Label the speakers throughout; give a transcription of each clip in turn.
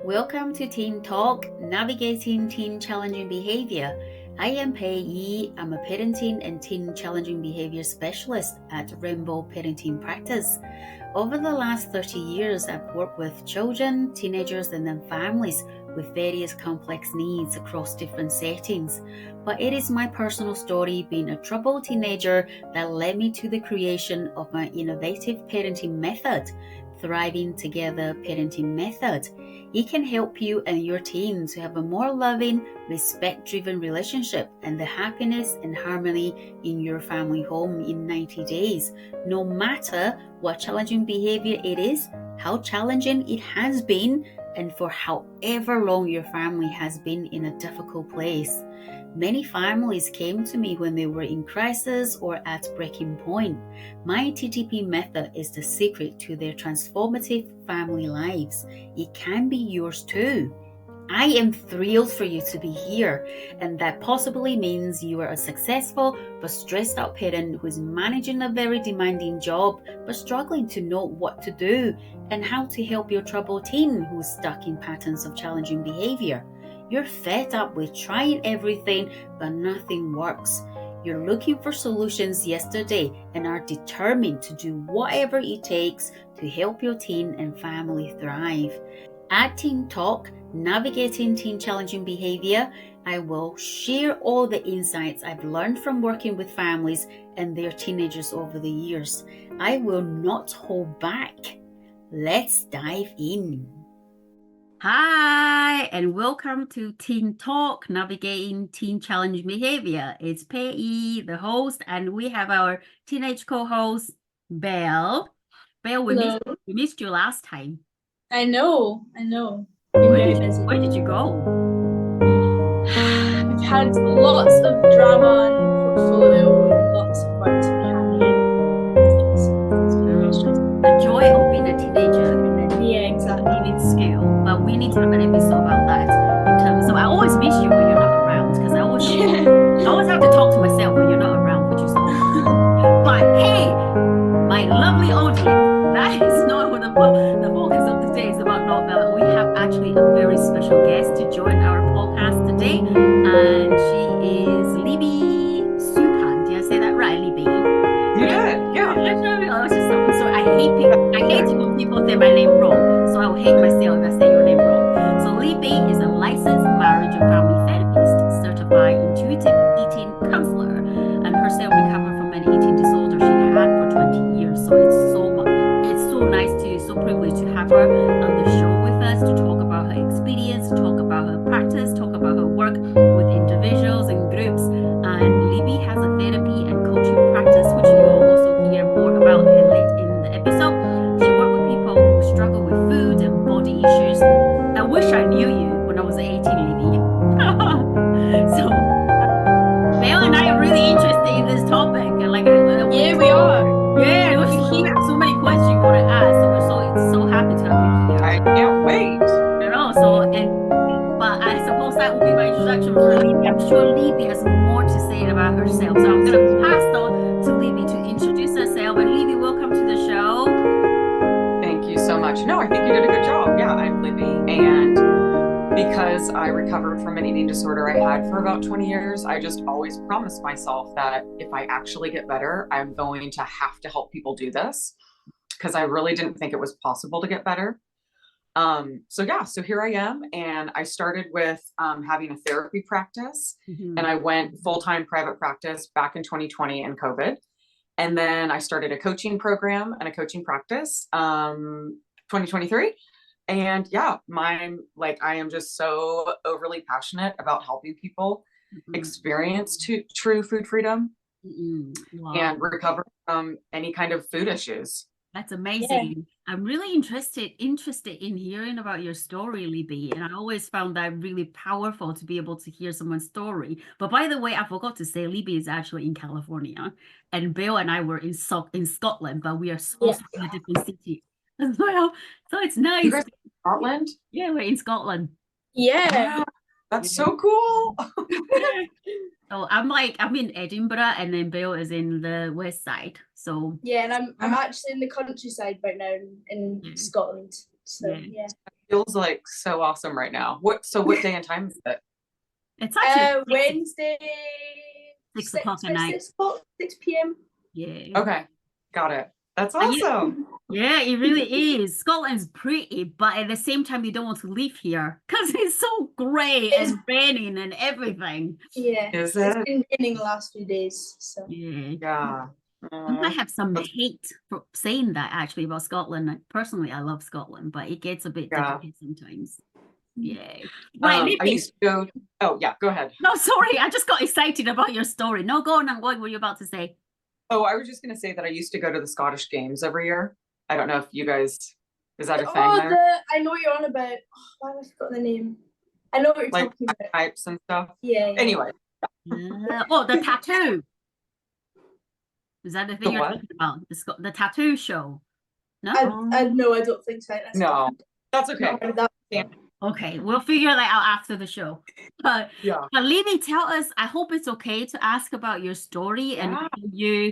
Speaker 1: Welcome to Teen Talk, Navigating Teen Challenging Behavior. I am Pei Yi. I'm a parenting and teen challenging behavior specialist at Rainbow Parenting Practice. Over the last 30 years, I've worked with children, teenagers, and then families with various complex needs across different settings. But it is my personal story, being a troubled teenager, that led me to the creation of my innovative parenting method, Thriving Together Parenting Method. It can help you and your team to have a more loving, respect-driven relationship and the happiness and harmony in your family home in 90 days. No matter what challenging behavior it is, how challenging it has been, and for however long your family has been in a difficult place. Many families came to me when they were in crisis or at breaking point. My TTP method is the secret to their transformative family lives. It can be yours too. I am thrilled for you to be here, and that possibly means you are a successful but stressed out parent who is managing a very demanding job but struggling to know what to do and how to help your troubled teen who is stuck in patterns of challenging behavior. You're fed up with trying everything, but nothing works. You're looking for solutions yesterday and are determined to do whatever it takes to help your teen and family thrive. At Teen Talk, Navigating Teen Challenging Behavior, I will share all the insights I've learned from working with families and their teenagers over the years. I will not hold back. Let's dive in. Hi, and welcome to Teen Talk, Navigating Teen Challenge Behavior. It's Pei, the host, and we have our teenage co-host, Belle. Belle, we missed you last time.
Speaker 2: I know. Been
Speaker 1: very busy. Where did you go?
Speaker 2: I've had lots of drama and portfolio, lots of work to be handling.
Speaker 1: The joy of being a teenager.
Speaker 2: Yeah, exactly.
Speaker 1: Leaving school, but we need to have an episode about that. So I always miss you when you're not around, because I always have to talk to myself when you're not around, which is awesome. But hey, my lovely audience, that is not what the focus of the day is about. Not we have actually a very special guest to join our podcast today, and she is Libby Supan. Did I say that right, Libby?
Speaker 3: You did, yeah.
Speaker 1: So I hate it when people say my name wrong. So I will hate myself if I say your name wrong. So Libby is a licensed marriage and family therapist, certified intuitive eating counselor, and herself recovered from an eating disorder she had for 20 years. So it's so nice so privileged to have her on the show with us to talk about her experience, to talk about her practice, talk about her work with individuals and groups. And Libby has a therapy and coaching practice, which you will also hear more about late in the episode. She worked with people who struggle with food and body issues. I wish I knew you when I was 18, Libby. So Belle and I are really interested in this topic.
Speaker 2: Yeah, we are.
Speaker 1: Yeah, we have so many questions you want to ask. So we're so happy to have you here.
Speaker 3: I can't wait.
Speaker 1: But I suppose that will be my introduction for Libby. I'm sure Libby has more to say about herself. So I'm going to pass on to Libby to introduce herself. And Libby, welcome to the show.
Speaker 3: Thank you so much. No, I think you did a good job. Yeah, I'm Libby. And because I recovered from an eating disorder I had for about 20 years, I just always promised myself that if I actually get better, I'm going to have to help people do this, because I really didn't think it was possible to get better. So here I am, and I started with having a therapy practice, and I went full-time private practice back in 2020 in COVID. And then I started a coaching program and a coaching practice 2023. And yeah, I am just so overly passionate about helping people experience true food freedom and recover from any kind of food issues.
Speaker 1: That's amazing. Yeah. I'm really interested in hearing about your story, Libby. And I always found that really powerful to be able to hear someone's story. But by the way, I forgot to say, Libby is actually in California, and Bill and I were in Scotland, but we are also in a different city as well. So it's nice.
Speaker 3: You guys in Scotland?
Speaker 1: Yeah, we're in Scotland.
Speaker 2: Yeah.
Speaker 3: Wow, that's so cool.
Speaker 1: So I'm in Edinburgh, and then Bill is in the west side. So
Speaker 2: yeah, and I'm actually in the countryside right now in Scotland. So yeah.
Speaker 3: Feels like so awesome right now. So what day and time is it?
Speaker 1: It's actually
Speaker 2: Wednesday,
Speaker 1: 6 o'clock at
Speaker 2: by
Speaker 1: night.
Speaker 2: 6 p.m.
Speaker 1: Yeah.
Speaker 3: Okay, got it. That's
Speaker 1: Are you?
Speaker 3: awesome.
Speaker 1: Yeah, it really is. Scotland's pretty, but at the same time, you don't want to leave here because it's so grey
Speaker 2: It's,
Speaker 1: and raining and everything.
Speaker 2: yeah,
Speaker 3: Is
Speaker 2: it's
Speaker 3: it?
Speaker 2: been raining the last few days, so.
Speaker 1: Yeah.
Speaker 3: Yeah.
Speaker 1: I might have some
Speaker 3: That's-
Speaker 1: hate for saying that actually about Scotland. Like, personally, I love Scotland, but it gets a bit
Speaker 3: yeah.
Speaker 1: difficult sometimes. Yeah. Right,
Speaker 3: I
Speaker 1: Libby.
Speaker 3: used to go. Oh yeah, go ahead.
Speaker 1: No, sorry, I just got excited about your story. No, go on. What were you about to say?
Speaker 3: Oh, I was just gonna say that I used to go to the Scottish Games every year. I don't know if you guys, is that a thing
Speaker 2: Oh,
Speaker 3: there?
Speaker 2: I know what you're on about. Oh, why have I forgotten the name? I know what you're
Speaker 3: Like
Speaker 2: talking about.
Speaker 3: types and stuff.
Speaker 2: Yeah, yeah.
Speaker 3: Anyway,
Speaker 1: Oh, the tattoo. Is that the
Speaker 3: the
Speaker 1: thing you're
Speaker 3: what?
Speaker 1: talking about? The tattoo show? No?
Speaker 2: No, I don't think so. That's
Speaker 3: No, that's
Speaker 2: not
Speaker 3: okay.
Speaker 2: heard of that.
Speaker 3: Yeah.
Speaker 1: Okay, we'll figure that out after the show. But
Speaker 3: Yeah.
Speaker 1: Libby, tell us, I hope it's okay to ask about your story and
Speaker 3: Yeah.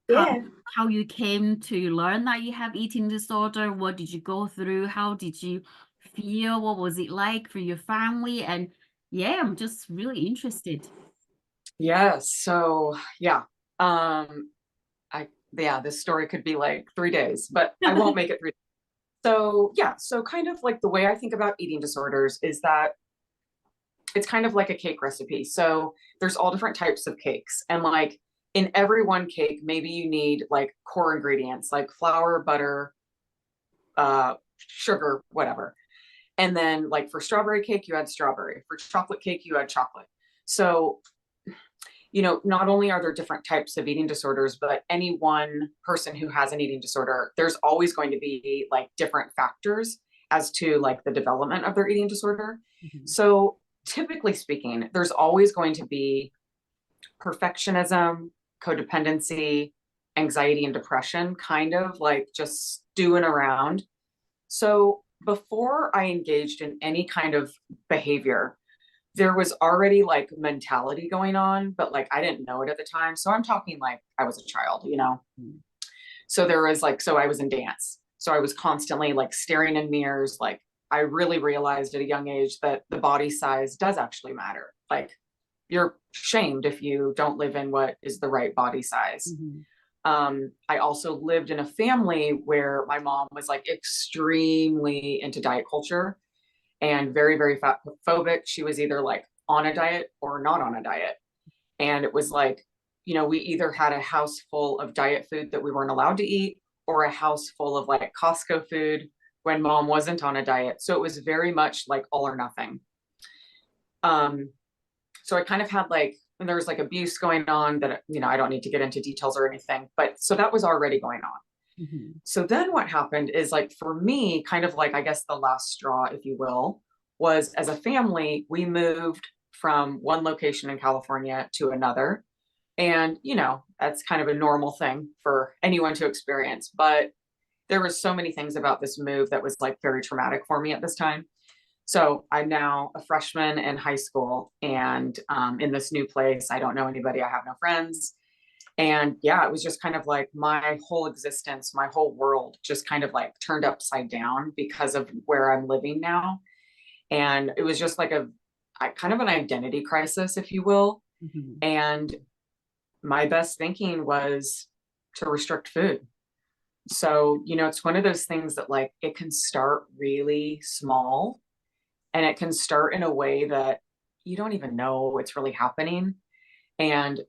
Speaker 2: Yeah.
Speaker 1: how you came to learn that you have eating disorder. What did you go through? How did you feel? What was it like for your family? And yeah, I'm just really interested.
Speaker 3: Yes. So yeah. This story could be like 3 days, but I won't make it 3 days. So yeah, so kind of like the way I think about eating disorders is that it's kind of like a cake recipe. So there's all different types of cakes. And like in every one cake, maybe you need like core ingredients like flour, butter, sugar, whatever. And then like for strawberry cake, you add strawberry. For chocolate cake, you add chocolate. So, not only are there different types of eating disorders, but any one person who has an eating disorder, there's always going to be like different factors as to like the development of their eating disorder.
Speaker 1: Mhm.
Speaker 3: So typically speaking, there's always going to be perfectionism, codependency, anxiety, and depression kind of like just stewing around. So before I engaged in any kind of behavior, there was already like mentality going on, but like I didn't know it at the time. So I'm talking like I was a child.
Speaker 1: Mm.
Speaker 3: So there was like, so I was in dance. So I was constantly like staring in mirrors. Like I really realized at a young age that the body size does actually matter. Like you're shamed if you don't live in what is the right body size.
Speaker 1: Mhm.
Speaker 3: I also lived in a family where my mom was like extremely into diet culture and very, very fat phobic. She was either like on a diet or not on a diet. And it was like, we either had a house full of diet food that we weren't allowed to eat or a house full of like Costco food when mom wasn't on a diet. So it was very much like all or nothing. So I kind of had like, and there was like abuse going on that, I don't need to get into details or anything, but so that was already going on.
Speaker 1: Mhm.
Speaker 3: So then what happened is like for me, kind of like, I guess the last straw, if you will, was as a family, we moved from one location in California to another. And, that's kind of a normal thing for anyone to experience. But there was so many things about this move that was like very traumatic for me at this time. So I'm now a freshman in high school and in this new place. I don't know anybody. I have no friends. And yeah, it was just kind of like my whole existence, my whole world just kind of like turned upside down because of where I'm living now. And it was just like kind of an identity crisis, if you will.
Speaker 1: Mhm.
Speaker 3: And my best thinking was to restrict food. So, it's one of those things that like it can start really small and it can start in a way that you don't even know it's really happening. And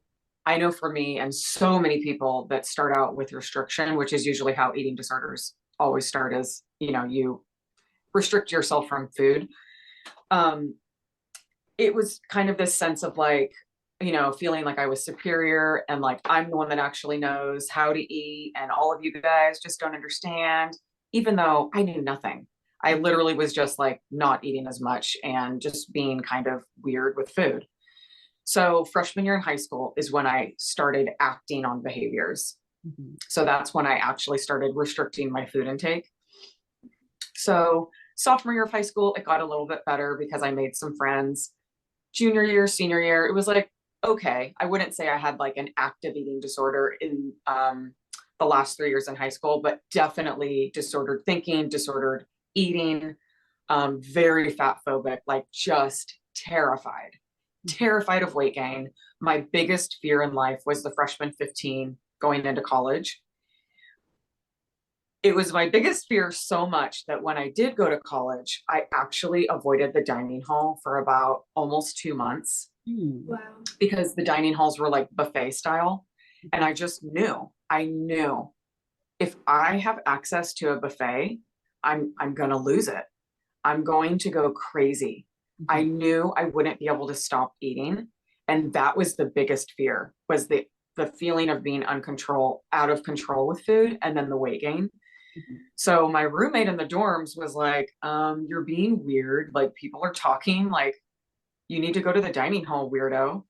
Speaker 3: I know for me and so many people that start out with restriction, which is usually how eating disorders always start, is, you restrict yourself from food. It was kind of this sense of like, feeling like I was superior and like I'm the one that actually knows how to eat and all of you guys just don't understand, even though I knew nothing. I literally was just like not eating as much and just being kind of weird with food. So freshman year in high school is when I started acting on behaviors.
Speaker 1: Mhm.
Speaker 3: So that's when I actually started restricting my food intake. So sophomore year of high school, it got a little bit better because I made some friends. Junior year, senior year, it was like, okay, I wouldn't say I had like an active eating disorder in the last 3 years in high school, but definitely disordered thinking, disordered eating. very fat phobic, like just terrified of weight gain. My biggest fear in life was the freshman 15 going into college. It was my biggest fear so much that when I did go to college, I actually avoided the dining hall for about almost 2 months.
Speaker 2: Wow.
Speaker 3: Because the dining halls were like buffet style. And I just I knew if I have access to a buffet, I'm going to lose it. I'm going to go crazy. I knew I wouldn't be able to stop eating. And that was the biggest fear, was the feeling of being out of control with food, and then the weight gain. So my roommate in the dorms was like, you're being weird. Like, people are talking, like, you need to go to the dining hall, weirdo.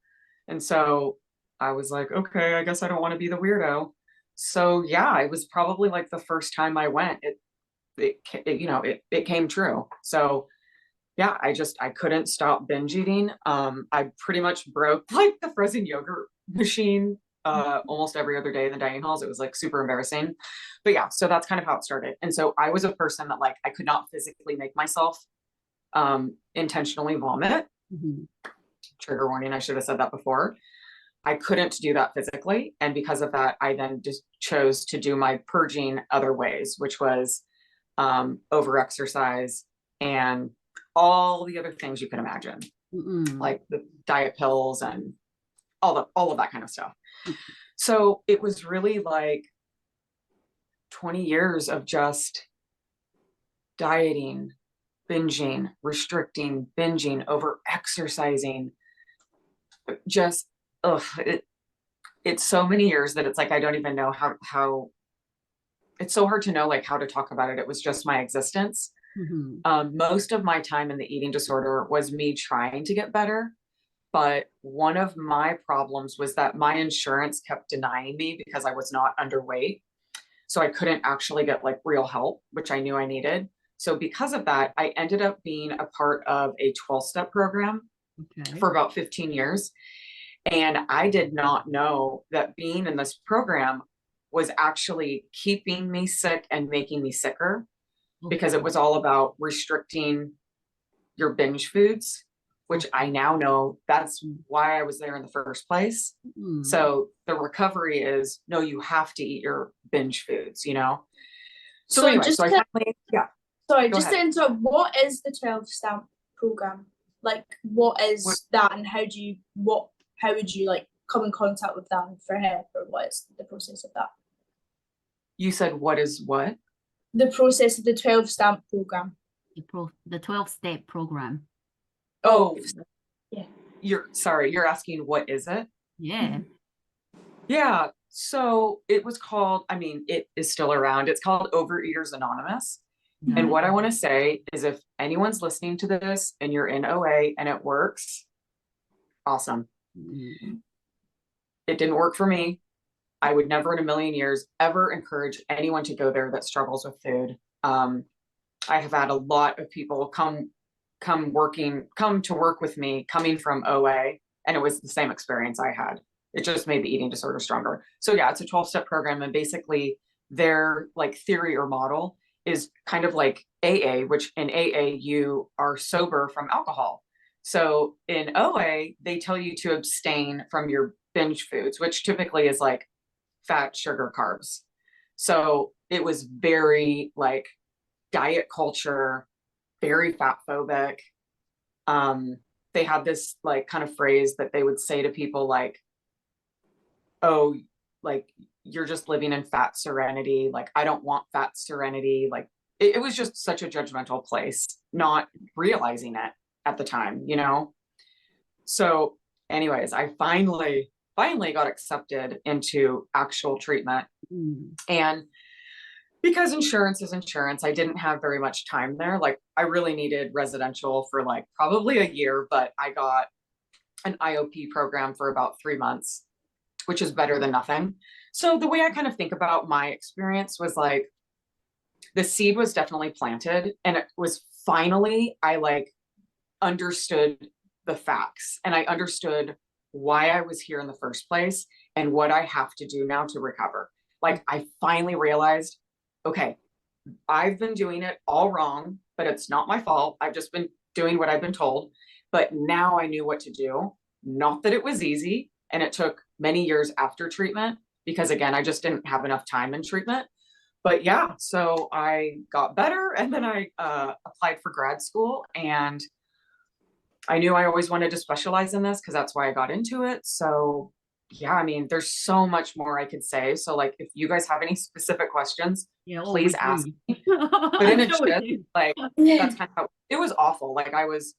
Speaker 3: And so I was like, okay, I guess I don't want to be the weirdo. So yeah, it was probably like the first time I went, it came true. So yeah, I couldn't stop binge eating. I pretty much broke like the frozen yogurt machine almost every other day in the dining halls. It was like super embarrassing. But yeah, so that's kind of how it started. And so I was a person that, like, I could not physically make myself intentionally vomit. Trigger warning, I should have said that before. I couldn't do that physically. And because of that, I then just chose to do my purging other ways, which was over exercise and all the other things you can imagine, like the diet pills and all of that kind of stuff. So it was really like 20 years of just dieting, binging, restricting, binging, over exercising. Just, it's so many years that it's like, I don't even know how it's so hard to know like how to talk about it. It was just my existence. Most of my time in the eating disorder was me trying to get better. But one of my problems was that my insurance kept denying me because I was not underweight. So I couldn't actually get like real help, which I knew I needed. So because of that, I ended up being a part of a 12-step program for about 15 years. And I did not know that being in this program was actually keeping me sick and making me sicker, because it was all about restricting your binge foods, which I now know that's why I was there in the first place. So the recovery is, no, you have to eat your binge foods, you know? So anyway,
Speaker 2: just
Speaker 3: so I finally, yeah.
Speaker 2: Sorry, just to interrupt, what is the 12-step program? Like, what is that, and how would you like come in contact with them for help, or what is the process of that?
Speaker 3: You said what is what?
Speaker 2: The process of the 12-step program.
Speaker 1: The 12-step program.
Speaker 3: Oh,
Speaker 2: yeah.
Speaker 3: You're asking what is it?
Speaker 1: Yeah.
Speaker 3: Yeah. So it was called, I mean, it is still around. It's called Overeaters Anonymous. And what I want to say is, if anyone's listening to this and you're in OA and it works, awesome. It didn't work for me. I would never in a million years ever encourage anyone to go there that struggles with food. I have had a lot of people come to work with me coming from OA, and it was the same experience I had. It just made the eating disorder stronger. So yeah, it's a 12-step program, and basically their like theory or model is kind of like AA, which in AA you are sober from alcohol. So in OA, they tell you to abstain from your binge foods, which typically is like fat, sugar, carbs. So it was very like diet culture, very fat phobic. They had this like kind of phrase that they would say to people like, oh, like, you're just living in fat serenity. Like, I don't want fat serenity. Like, it was just such a judgmental place, not realizing it at the time, you know? So anyways, I finally got accepted into actual treatment. And because insurance is insurance, I didn't have very much time there. Like, I really needed residential for like probably a year, but I got an IOP program for about 3 months, which is better than nothing. So the way I kind of think about my experience was like, the seed was definitely planted, and it was finally, I like understood the facts, and I understood why I was here in the first place and what I have to do now to recover. Like, I finally realized, okay, I've been doing it all wrong. but it's not my fault. I've just been doing what I've been told. But now I knew what to do. Not that it was easy. And it took many years after treatment because, again, I just didn't have enough time in treatment. But yeah, so I got better, and then I applied for grad school, and I knew I always wanted to specialize in this because that's why I got into it. So yeah, I mean, there's so much more I could say. So like, if you guys have any specific questions, please ask me. But in a gist, like that's kind of how it was. Awful. Like I was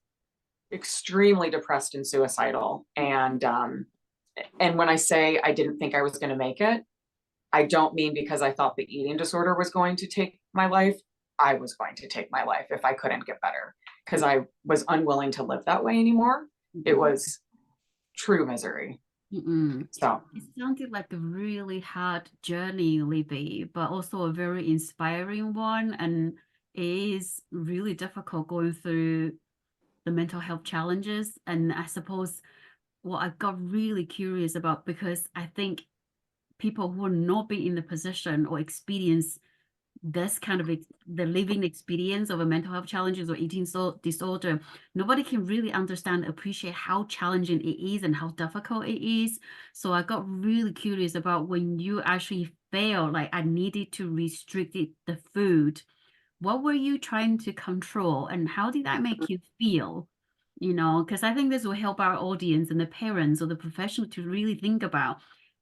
Speaker 3: extremely depressed and suicidal. And when I say I didn't think I was going to make it, I don't mean because I thought the eating disorder was going to take my life. I was going to take my life if I couldn't get better, because I was unwilling to live that way anymore. It was true misery. So
Speaker 1: it sounded like a really hard journey, Libby, but also a very inspiring one. And it is really difficult going through the mental health challenges. And I suppose what I got really curious about, because I think people who will not be in the position or experience this kind of the living experience of a mental health challenges or eating disorder, nobody can really understand, appreciate how challenging it is and how difficult it is. So I got really curious about when you actually felt like I needed to restrict the food, what were you trying to control and how did that make you feel? You know, because I think this will help our audience and the parents or the professional to really think about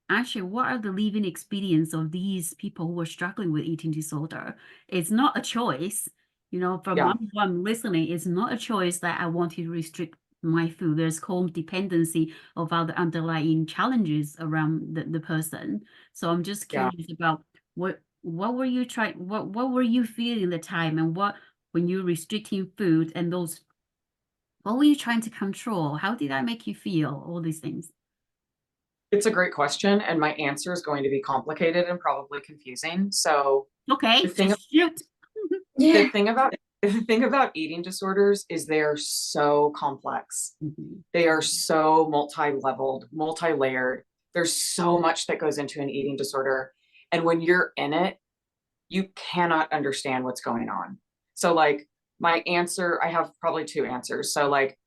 Speaker 1: actually what are the living experience of these people who are struggling with eating disorder. It's not a choice, you know, from what I'm listening, it's not a choice that I want to restrict my food. There's codependency of other underlying challenges around the person. So I'm just curious about what were you trying, what were you feeling at the time, and what, when you're restricting food and those, what were you trying to control? How did that make you feel? All these things.
Speaker 3: It's a great question, and my answer is going to be complicated and probably confusing. So
Speaker 1: okay,
Speaker 3: the thing,
Speaker 1: shoot.
Speaker 3: the thing about eating disorders is they're so complex. They are so multi-leveled, multi-layered. There's so much that goes into an eating disorder. And when you're in it, you cannot understand what's going on. So like my answer, I have probably two answers. So like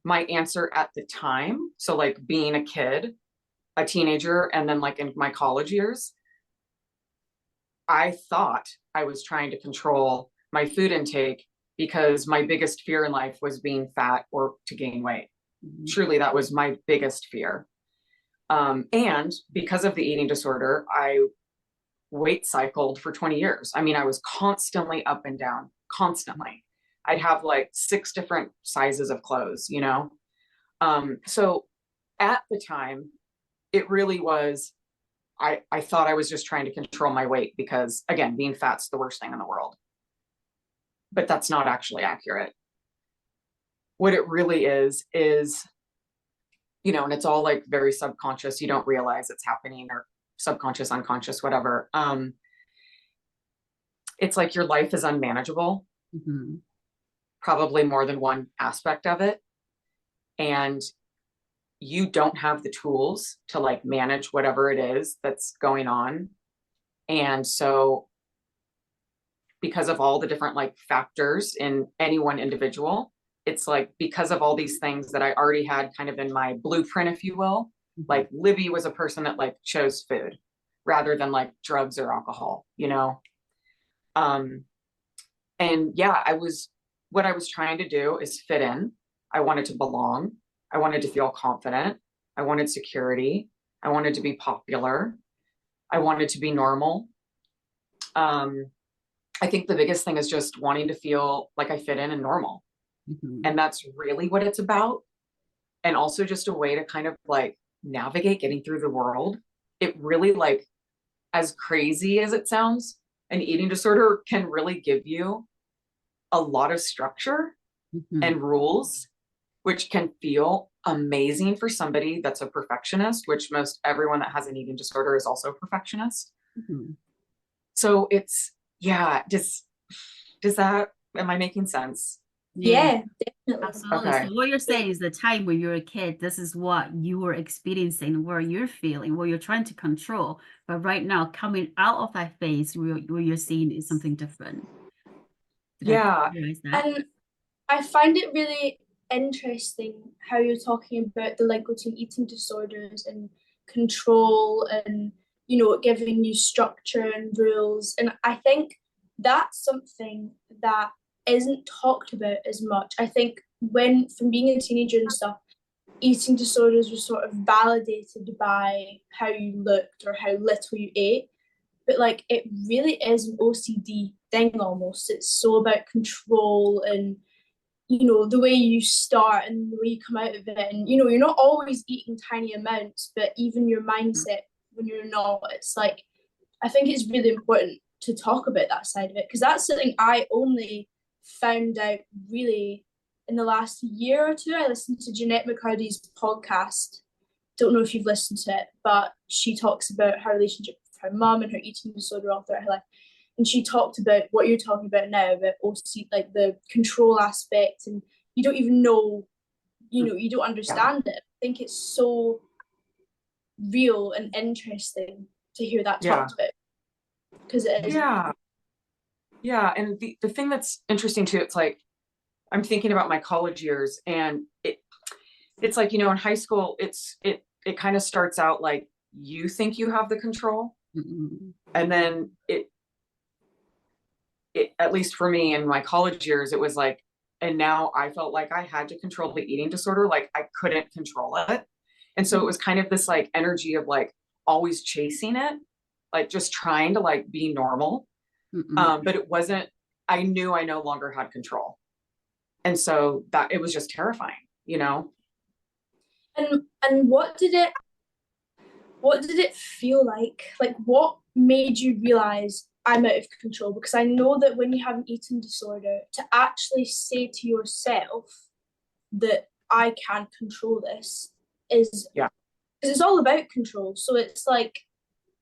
Speaker 3: my answer at the time, so like being a kid, a teenager, and then like in my college years, I thought I was trying to control my food intake because my biggest fear in life was being fat or to gain weight. Truly, that was my biggest fear. And because of the eating disorder, I weight cycled for 20 years. I mean, I was constantly up and down, constantly. I'd have like 6 different sizes of clothes, you know? So at the time, it really was, I thought I was just trying to control my weight because, again, being fat's the worst thing in the world. But that's not actually accurate. What it really is, you know, and it's all like very subconscious. You don't realize it's happening, or subconscious, unconscious, whatever. It's like your life is unmanageable, probably more than one aspect of it. And you don't have the tools to like manage whatever it is that's going on. And so because of all the different like factors in any one individual, it's like, because of all these things that I already had kind of in my blueprint, if you will, like Libby was a person that like chose food rather than like drugs or alcohol, you know? And yeah, what I was trying to do is fit in. I wanted to belong. I wanted to feel confident. I wanted security. I wanted to be popular. I wanted to be normal. I think the biggest thing is just wanting to feel like I fit in and normal. And that's really what it's about. And also just a way to kind of like navigate getting through the world. It really, like, as crazy as it sounds, an eating disorder can really give you a lot of structure and rules, which can feel amazing for somebody that's a perfectionist, which most everyone that has an eating disorder is also a perfectionist. So it's, yeah, does that, am I making sense?
Speaker 2: Yeah, definitely.
Speaker 1: Absolutely. Okay. So what you're saying is the time when you're a kid, this is what you were experiencing, where you're feeling, what you're trying to control. But right now, coming out of that phase, where you're seeing is something different.
Speaker 3: Yeah.
Speaker 2: And I find it really interesting how you're talking about the link between eating disorders and control and, you know, giving you structure and rules. And I think that's something that isn't talked about as much. I think when, from being a teenager and stuff, eating disorders were sort of validated by how you looked or how little you ate. But like it really is an OCD thing almost. It's so about control and, you know, the way you start and the way you come out of it. And, you know, you're not always eating tiny amounts, but even your mindset when you're not, it's like, I think it's really important to talk about that side of it, because that's something I only found out really in the last year or two. I listened to Jeanette McCarthy's podcast. Don't know if you've listened to it, but she talks about her relationship with her mum and her eating disorder all throughout her life. And she talked about what you're talking about now, about OCD, like the control aspect, and you don't even know, you know, you don't understand it. I think it's so real and interesting to hear that talked about, because it is.
Speaker 3: Yeah, and the thing that's interesting too, it's like I'm thinking about my college years, and it's like, you know, in high school, it kind of starts out like you think you have the control, and then it at least for me in my college years, it was like, and now I felt like I had to control the eating disorder, like I couldn't control it. And so it was kind of this like energy of like always chasing it, like just trying to like be normal. But it wasn't, I knew I no longer had control. And so that it was just terrifying, you know?
Speaker 2: And what did it feel like? Like what made you realize I'm out of control? Because I know that when you have an eating disorder, to actually say to yourself that I can't control this is, because it's all about control. So it's like,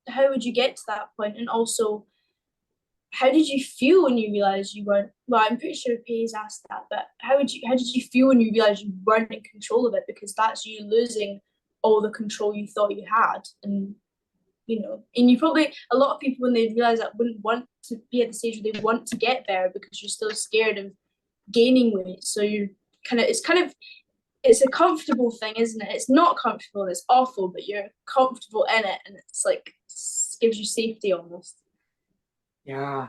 Speaker 2: how would you get to that point? And also, how did you feel when you realized you weren't, well, I'm pretty sure Paige asked that, but how did you feel when you realized you weren't in control of it? Because that's you losing all the control you thought you had. And, you know, and you probably, a lot of people when they realize that wouldn't want to be at the stage where they want to get there because you're still scared of gaining weight. So you're it's a comfortable thing, isn't it? It's not comfortable, it's awful, but you're comfortable in it, and it's like, gives you safety almost.
Speaker 3: Yeah.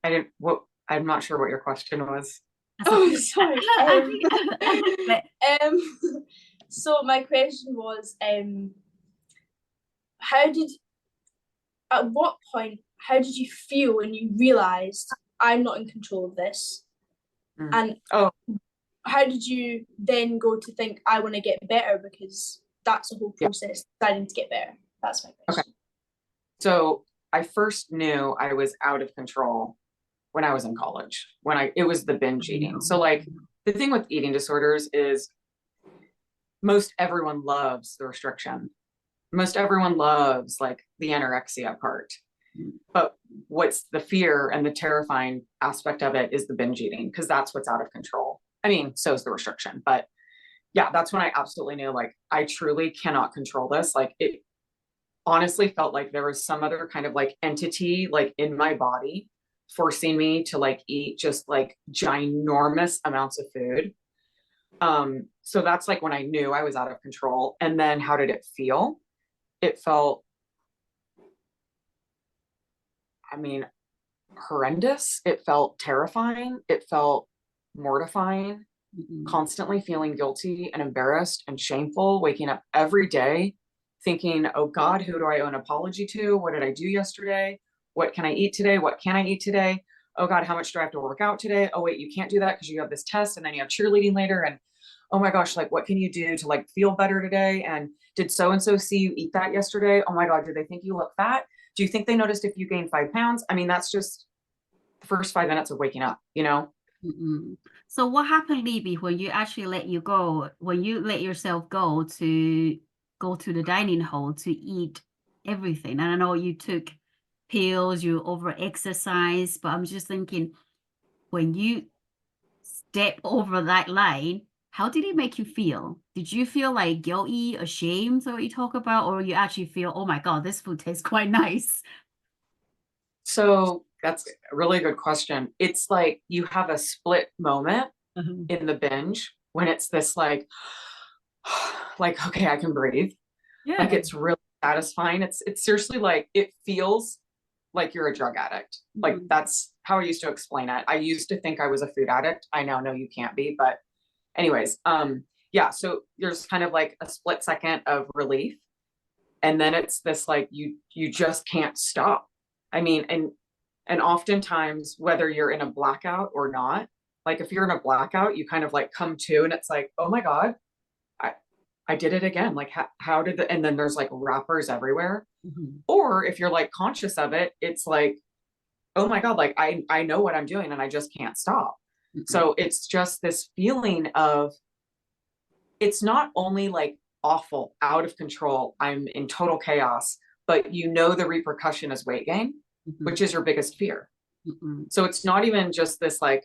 Speaker 3: I'm not sure what your question was.
Speaker 2: Oh, sorry. So my question was, at what point, how did you feel when you realized I'm not in control of this? And how did you then go to think I want to get better? Because that's a whole process, deciding to get better. That's my question.
Speaker 3: Okay. So I first knew I was out of control when I was in college, it was the binge eating. So like the thing with eating disorders is most everyone loves the restriction. Most everyone loves like the anorexia part. But what's the fear and the terrifying aspect of it is the binge eating, because that's what's out of control. I mean, so is the restriction. But yeah, that's when I absolutely knew like I truly cannot control this. Like it honestly felt like there was some other kind of like entity like in my body forcing me to like eat just like ginormous amounts of food. So that's like when I knew I was out of control. And then how did it feel? It felt, I mean, horrendous. It felt terrifying. It felt mortifying, constantly feeling guilty and embarrassed and shameful, waking up every day thinking, oh God, who do I owe an apology to? What did I do yesterday? What can I eat today? What can I eat today? Oh God, how much do I have to work out today? Oh wait, you can't do that because you have this test and then you have cheerleading later. And oh my gosh, like what can you do to like feel better today? And did so-and-so see you eat that yesterday? Oh my God, did they think you look fat? Do you think they noticed if you gained 5 pounds? I mean, that's just the first 5 minutes of waking up, you know?
Speaker 1: So what happened, Libby, when you actually let yourself go to the dining hall to eat everything? And I know you took pills, you over exercise, but I'm just thinking, when you step over that line, how did it make you feel? Did you feel like guilty, ashamed of what you talk about, or you actually feel, oh my God, this food tastes quite nice?
Speaker 3: So That's a really good question. It's like you have a split moment in the binge when it's this like, okay, I can breathe.
Speaker 1: Yeah.
Speaker 3: Like it's really satisfying. It's seriously like it feels like you're a drug addict. Like that's how I used to explain it. I used to think I was a food addict. I now know you can't be, but anyways, yeah, so there's kind of like a split second of relief. And then it's this like you just can't stop. I mean, and oftentimes whether you're in a blackout or not, like if you're in a blackout, you kind of like come to and it's like, oh my God, I did it again. Like how did and then there's like wrappers everywhere. Or if you're like conscious of it, it's like, oh my God, like I know what I'm doing and I just can't stop. So it's just this feeling of, it's not only like awful, out of control, I'm in total chaos, but you know the repercussion is weight gain, which is your biggest fear. So it's not even just this like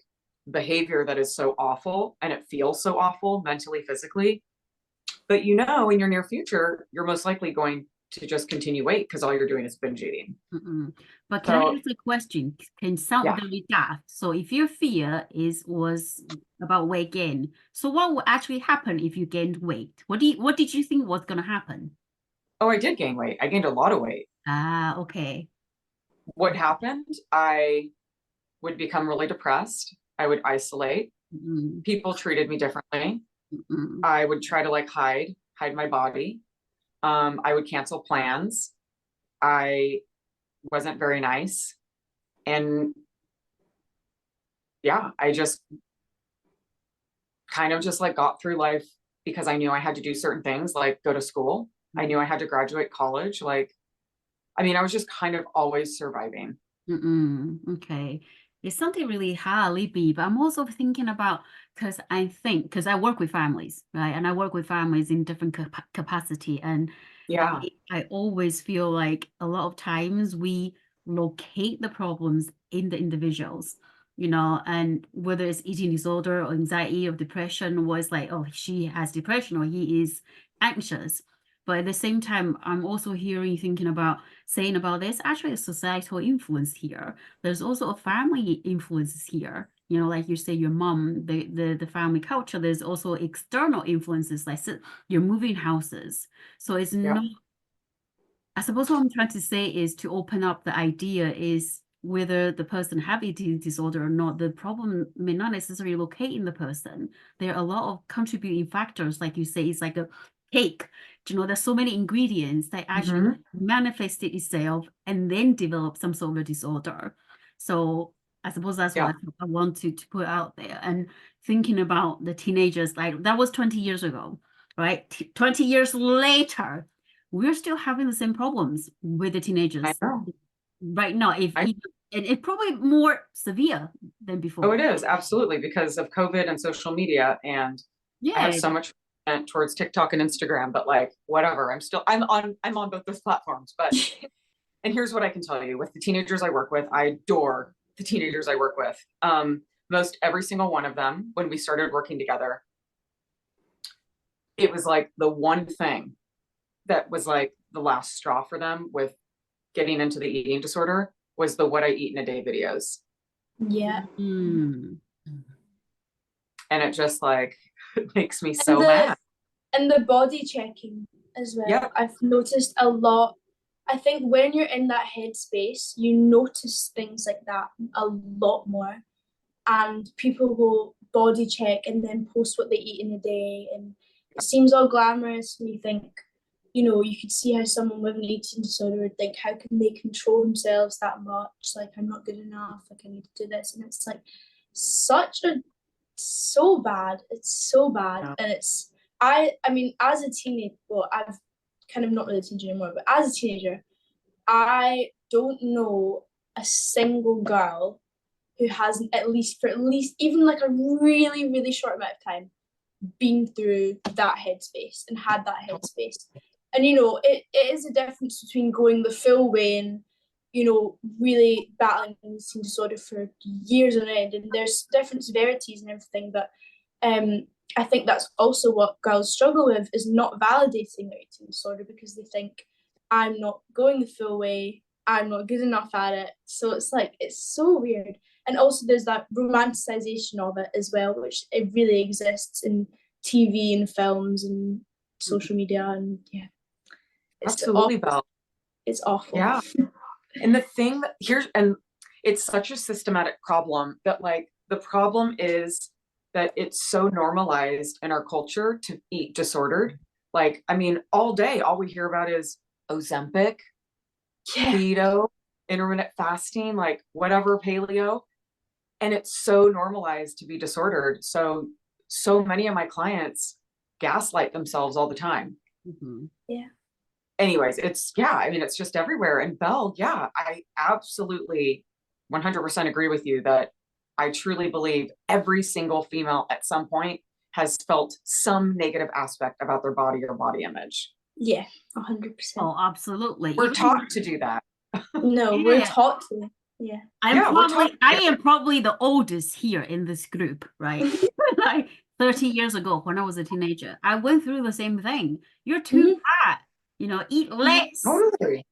Speaker 3: behavior that is so awful and it feels so awful mentally, physically, but you know in your near future, you're most likely going to just continue weight because all you're doing is binge eating.
Speaker 1: But can I ask a question? Can sound very daft. So if your fear was about weight gain, so what would actually happen if you gained weight? What did you think was going to happen?
Speaker 3: Oh, I did gain weight. I gained a lot of weight.
Speaker 1: Ah, okay.
Speaker 3: What happened? I would become really depressed. I would isolate. People treated me differently. I would try to like hide my body. I would cancel plans. I wasn't very nice. And yeah, I just kind of just like got through life because I knew I had to do certain things, like go to school. I knew I had to graduate college. Like, I mean, I was just kind of always surviving.
Speaker 1: Okay. It's something really hard, Libby, but I'm also thinking about, because I work with families, right? And I work with families in different capacity. And
Speaker 3: Yeah.
Speaker 1: I always feel like a lot of times we locate the problems in the individuals, and whether it's eating disorder or anxiety or depression, was like, oh, she has depression or he is anxious. But at the same time, I'm also thinking about saying about this, actually a societal influence here. There's also a family influences here. Like you say, your mom, the family culture, there's also external influences, like you're moving houses. So it's not, I suppose what I'm trying to say is to open up the idea is whether the person have eating disorder or not, the problem may not necessarily locate in the person. There are a lot of contributing factors, like you say, it's like a cake. There's so many ingredients that actually manifested itself and then develop some sort of a disorder. So I suppose that's what I want to put out there. And thinking about the teenagers, like that was 20 years ago, right? 20 years later, we're still having the same problems with the teenagers right now. And it's probably more severe than before.
Speaker 3: Oh, it is absolutely because of COVID and social media, and I have so much towards TikTok and Instagram, but like whatever, I'm on both those platforms. But and here's what I can tell you: with the teenagers I work with, I adore the teenagers I work with. Most every single one of them, when we started working together, it was like the one thing that was like the last straw for them with getting into the eating disorder was the what I eat in a day videos.
Speaker 2: Yeah.
Speaker 3: And it just like it makes me so mad.
Speaker 2: And the body checking as well.
Speaker 3: Yeah.
Speaker 2: I've noticed a lot. I think when you're in that headspace, you notice things like that a lot more. And people will body check and then post what they eat in a day. And it seems all glamorous and you think, you could see how someone with an eating disorder would think, how can they control themselves that much? Like, I'm not good enough. Like, I need to do this. And it's like so bad. It's so bad. Yeah. And I mean, as a teenager, well, I've kind of not really a teenager anymore, but as a teenager, I don't know a single girl who hasn't at least even like a really, really short amount of time been through that headspace and had that headspace. And, it is a difference between going the full way and, really battling an eating disorder for years on end. And there's different severities and everything. But I think that's also what girls struggle with, is not validating their eating disorder, because they think, I'm not going the full way. I'm not good enough at it. So it's like, it's so weird. And also there's that romanticization of it as well, which it really exists in TV and films and social media. And yeah, it's
Speaker 3: Absolutely,
Speaker 2: awful.
Speaker 3: Belle.
Speaker 2: It's awful.
Speaker 3: Yeah. And the thing that here's, and it's such a systematic problem that like the problem is that it's so normalized in our culture to eat disordered. Like, I mean, all day, all we hear about is Ozempic,
Speaker 2: Yeah.
Speaker 3: keto, intermittent fasting, like whatever, paleo. And it's so normalized to be disordered. So many of my clients gaslight themselves all the time.
Speaker 2: Yeah.
Speaker 3: Anyways, I mean, it's just everywhere. And Belle, yeah, I absolutely 100% agree with you that I truly believe every single female at some point has felt some negative aspect about their body or body image.
Speaker 2: Yeah, 100%.
Speaker 1: Oh, absolutely.
Speaker 3: We're taught to do that.
Speaker 2: No, we're taught to. Yeah.
Speaker 1: I am probably the oldest here in this group, right? Like 30 years ago when I was a teenager, I went through the same thing. You're too fat, eat less.
Speaker 3: Totally.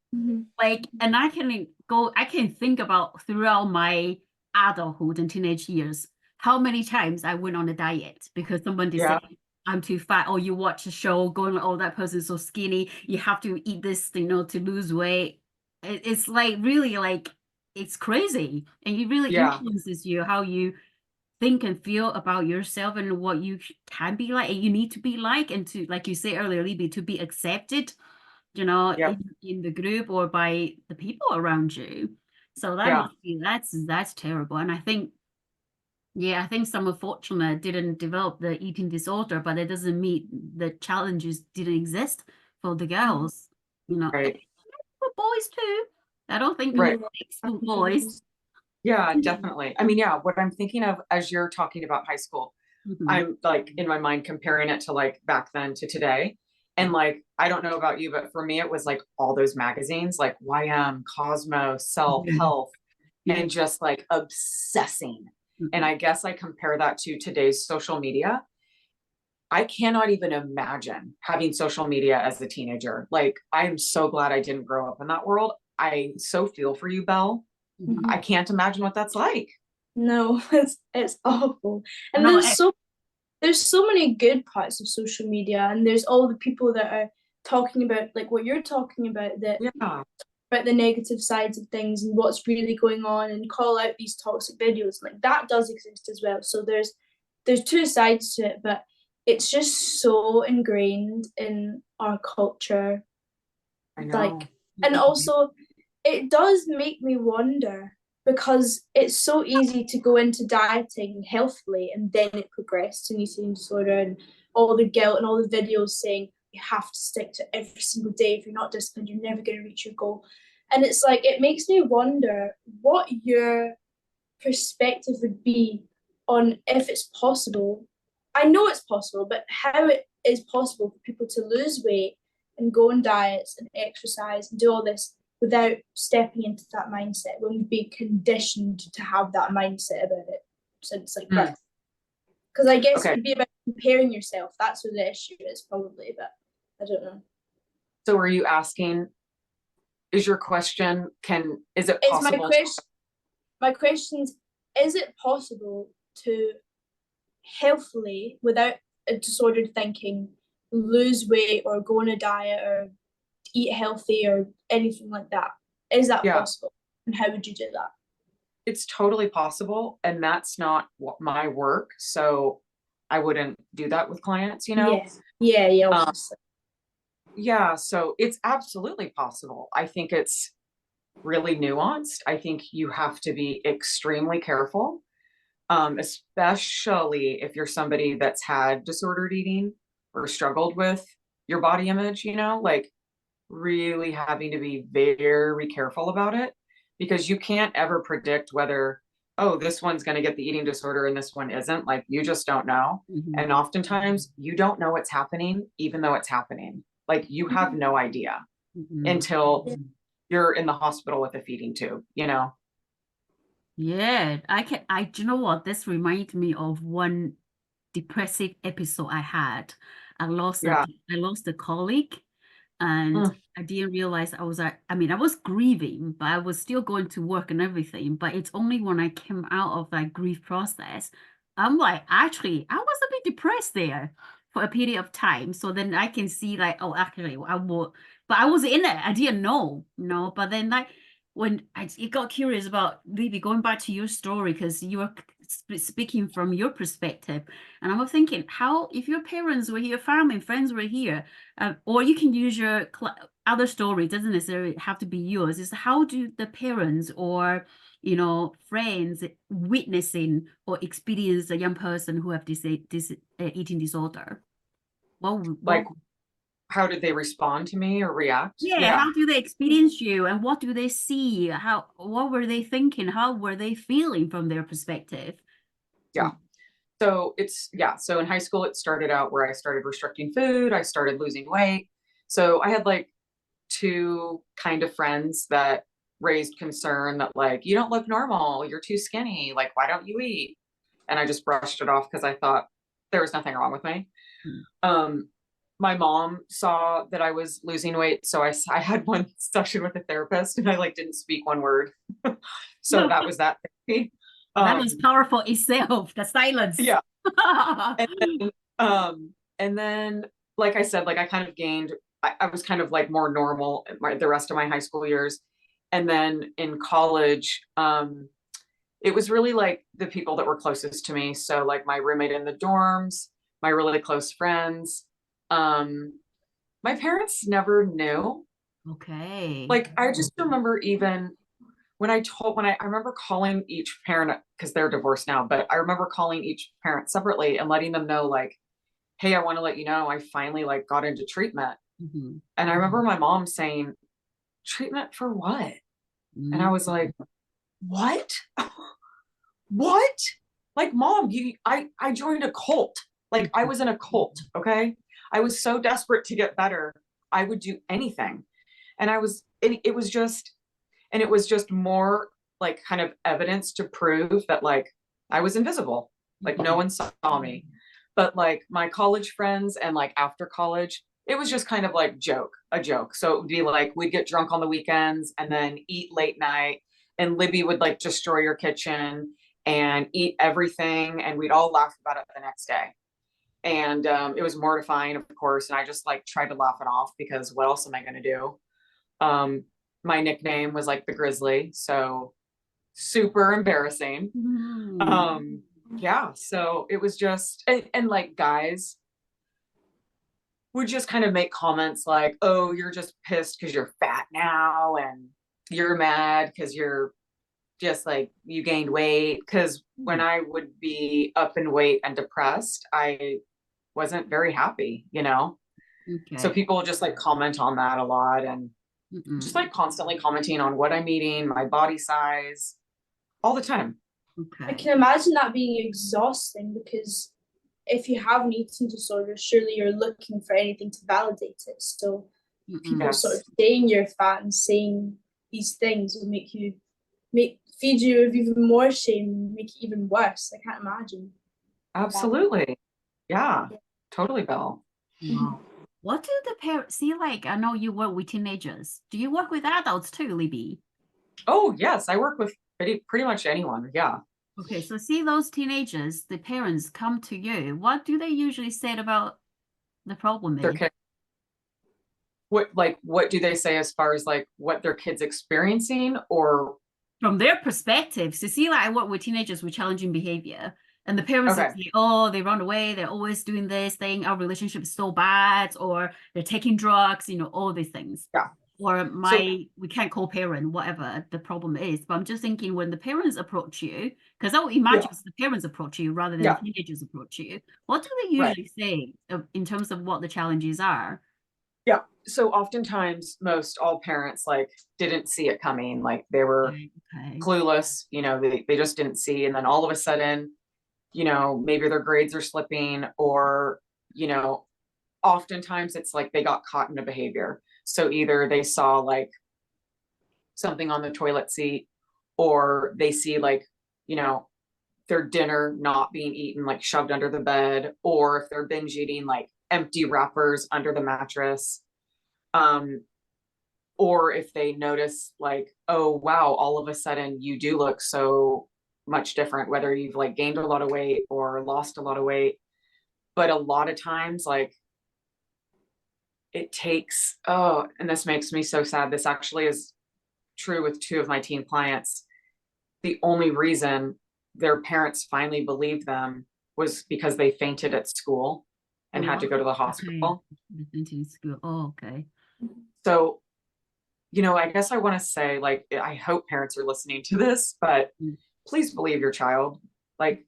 Speaker 1: Like, and I can think about throughout my adulthood and teenage years, how many times I went on a diet because somebody said, I'm too fat, or you watch a show going, oh, that person's so skinny, you have to eat this, to lose weight. It's like really like, it's crazy. And it really influences you, how you think and feel about yourself and what you can be like, and you need to be like, and to, like you say earlier, Libby, to be accepted, in the group or by the people around you. So that must be, that's terrible. And I think some unfortunately didn't develop the eating disorder, but it doesn't mean the challenges didn't exist for the girls,
Speaker 3: Right.
Speaker 1: for boys too. I don't think for boys.
Speaker 3: Yeah, definitely. I mean, what I'm thinking of as you're talking about high school, I'm like in my mind comparing it to like back then to today. And like, I don't know about you, but for me, it was like all those magazines, like YM, Cosmo, Self, Health, and just like obsessing. And I guess I compare that to today's social media. I cannot even imagine having social media as a teenager. Like, I'm so glad I didn't grow up in that world. I so feel for you, Belle. I can't imagine what that's like.
Speaker 2: No, it's awful. And there's so many good parts of social media, and there's all the people that are talking about like what you're talking about, that about the negative sides of things and what's really going on, and call out these toxic videos. Like that does exist as well. So there's two sides to it, but it's just so ingrained in our culture.
Speaker 3: I know.
Speaker 2: Like, and also it does make me wonder, because it's so easy to go into dieting healthily and then it progressed to an eating disorder, and all the guilt and all the videos saying you have to stick to every single day. If you're not disciplined, you're never going to reach your goal. And it's like, it makes me wonder what your perspective would be on if it's possible. I know it's possible, but how it is possible for people to lose weight and go on diets and exercise and do all this without stepping into that mindset, when we've been conditioned to have that mindset about it since like birth. Because I guess it would be about comparing yourself. That's what the issue is probably, but I don't know.
Speaker 3: So are you asking, is your question, is it possible?
Speaker 2: My question is it possible to healthily, without a disordered thinking, lose weight or go on a diet or eat healthy or anything like that? Is that possible? And how would you do that?
Speaker 3: It's totally possible, and that's not my work, so I wouldn't do that with clients,
Speaker 2: Obviously.
Speaker 3: So it's absolutely possible. I think it's really nuanced. I think you have to be extremely careful, especially if you're somebody that's had disordered eating or struggled with your body image, like really having to be very careful about it, because you can't ever predict whether, this one's going to get the eating disorder and this one isn't. Like, you just don't know. And oftentimes you don't know what's happening, even though it's happening. Like, you have no idea until you're in the hospital with a feeding tube, Yeah,
Speaker 1: do you know what? This reminds me of one depressive episode I had. I lost a colleague. And I didn't realize I was like, I mean, I was grieving, but I was still going to work and everything. But it's only when I came out of that grief process, I'm like, actually, I was a bit depressed there for a period of time. So then I can see like, oh, actually, I will, but I was in it. I didn't know, But then like when I it got curious about maybe going back to your story, because you were speaking from your perspective, and I was thinking, how if your parents were here, family and friends were here, or you can use your other story, doesn't necessarily have to be yours, is how do the parents or friends witnessing or experience a young person who have this eating disorder?
Speaker 3: Like, how did they respond to me or react?
Speaker 1: Yeah, how do they experience you, and what do they see? What were they thinking? How were they feeling from their perspective?
Speaker 3: Yeah. So so in high school, it started out where I started restricting food. I started losing weight. So I had like two kind of friends that raised concern that like, you don't look normal. You're too skinny. Like, why don't you eat? And I just brushed it off because I thought there was nothing wrong with me. My mom saw that I was losing weight. So I had one session with a therapist and I like didn't speak one word. So that was that therapy.
Speaker 1: That was powerful itself, the silence.
Speaker 3: Yeah. And then, like I said, like I kind of gained, I was kind of like more normal the rest of my high school years. And then in college, it was really like the people that were closest to me. So like my roommate in the dorms, my really close friends. My parents never knew.
Speaker 1: Okay.
Speaker 3: Like I just remember even when I remember calling each parent, because they're divorced now, but I remember calling each parent separately and letting them know like, hey, I want to let you know I finally like got into treatment. And I remember my mom saying, treatment for what? And I was like, what? What? Like, mom, I joined a cult. Like I was in a cult. Okay. I was so desperate to get better. I would do anything. And it was just more like kind of evidence to prove that like I was invisible. Like no one saw me. But like my college friends and like after college, it was just kind of like a joke. So it would be like we'd get drunk on the weekends and then eat late night, and Libby would like destroy your kitchen and eat everything, and we'd all laugh about it the next day. And it was mortifying, of course, and I just like tried to laugh it off because what else am I going to do? My nickname was like the Grizzly, so super embarrassing. Yeah, so it was just, and like guys would just kind of make comments like, oh, you're just pissed because you're fat now, and you're mad because you're just like you gained weight. Because when I would be up in weight and depressed, I wasn't very happy, So people just like comment on that a lot, and just like constantly commenting on what I'm eating, my body size, all the time.
Speaker 2: I can imagine that being exhausting, because if you have an eating disorder, surely you're looking for anything to validate it. So people sort of saying you're fat and saying these things will feed you with even more shame, make it even worse. I can't imagine.
Speaker 3: Absolutely. Yeah. Totally, Belle.
Speaker 1: Wow. What do the parents see? Like, I know you work with teenagers. Do you work with adults too, Libby?
Speaker 3: Oh, yes. I work with pretty much anyone. Yeah.
Speaker 1: Okay. So see those teenagers, the parents come to you. What do they usually say about the problem is?
Speaker 3: What do they say as far as like what their kids experiencing, or
Speaker 1: from their perspective? So see, like I work with teenagers with challenging behavior. And the parents say, oh, they run away. They're always doing this thing. Our relationship is so bad, or they're taking drugs, all these things.
Speaker 3: Yeah.
Speaker 1: Or we can't co-parent, whatever the problem is. But I'm just thinking when the parents approach you, because I would imagine the parents approach you rather than teenagers approach you. What do they usually say in terms of what the challenges are?
Speaker 3: Yeah. So oftentimes all parents like didn't see it coming. Like they were clueless, they just didn't see. And then all of a sudden, maybe their grades are slipping, or, oftentimes it's like they got caught in a behavior. So either they saw like something on the toilet seat, or they see like, their dinner not being eaten, like shoved under the bed, or if they're binge eating, like empty wrappers under the mattress. Or if they notice like, oh, wow, all of a sudden you do look so much different, whether you've like gained a lot of weight or lost a lot of weight. But a lot of times, like, it takes, oh, and this makes me so sad. This actually is true with two of my teen clients. The only reason their parents finally believed them was because they fainted at school and had to go to the hospital.
Speaker 1: Okay. School. Oh, okay.
Speaker 3: So, you know, I guess I want to say, like, I hope parents are listening to this, but please believe your child. Like,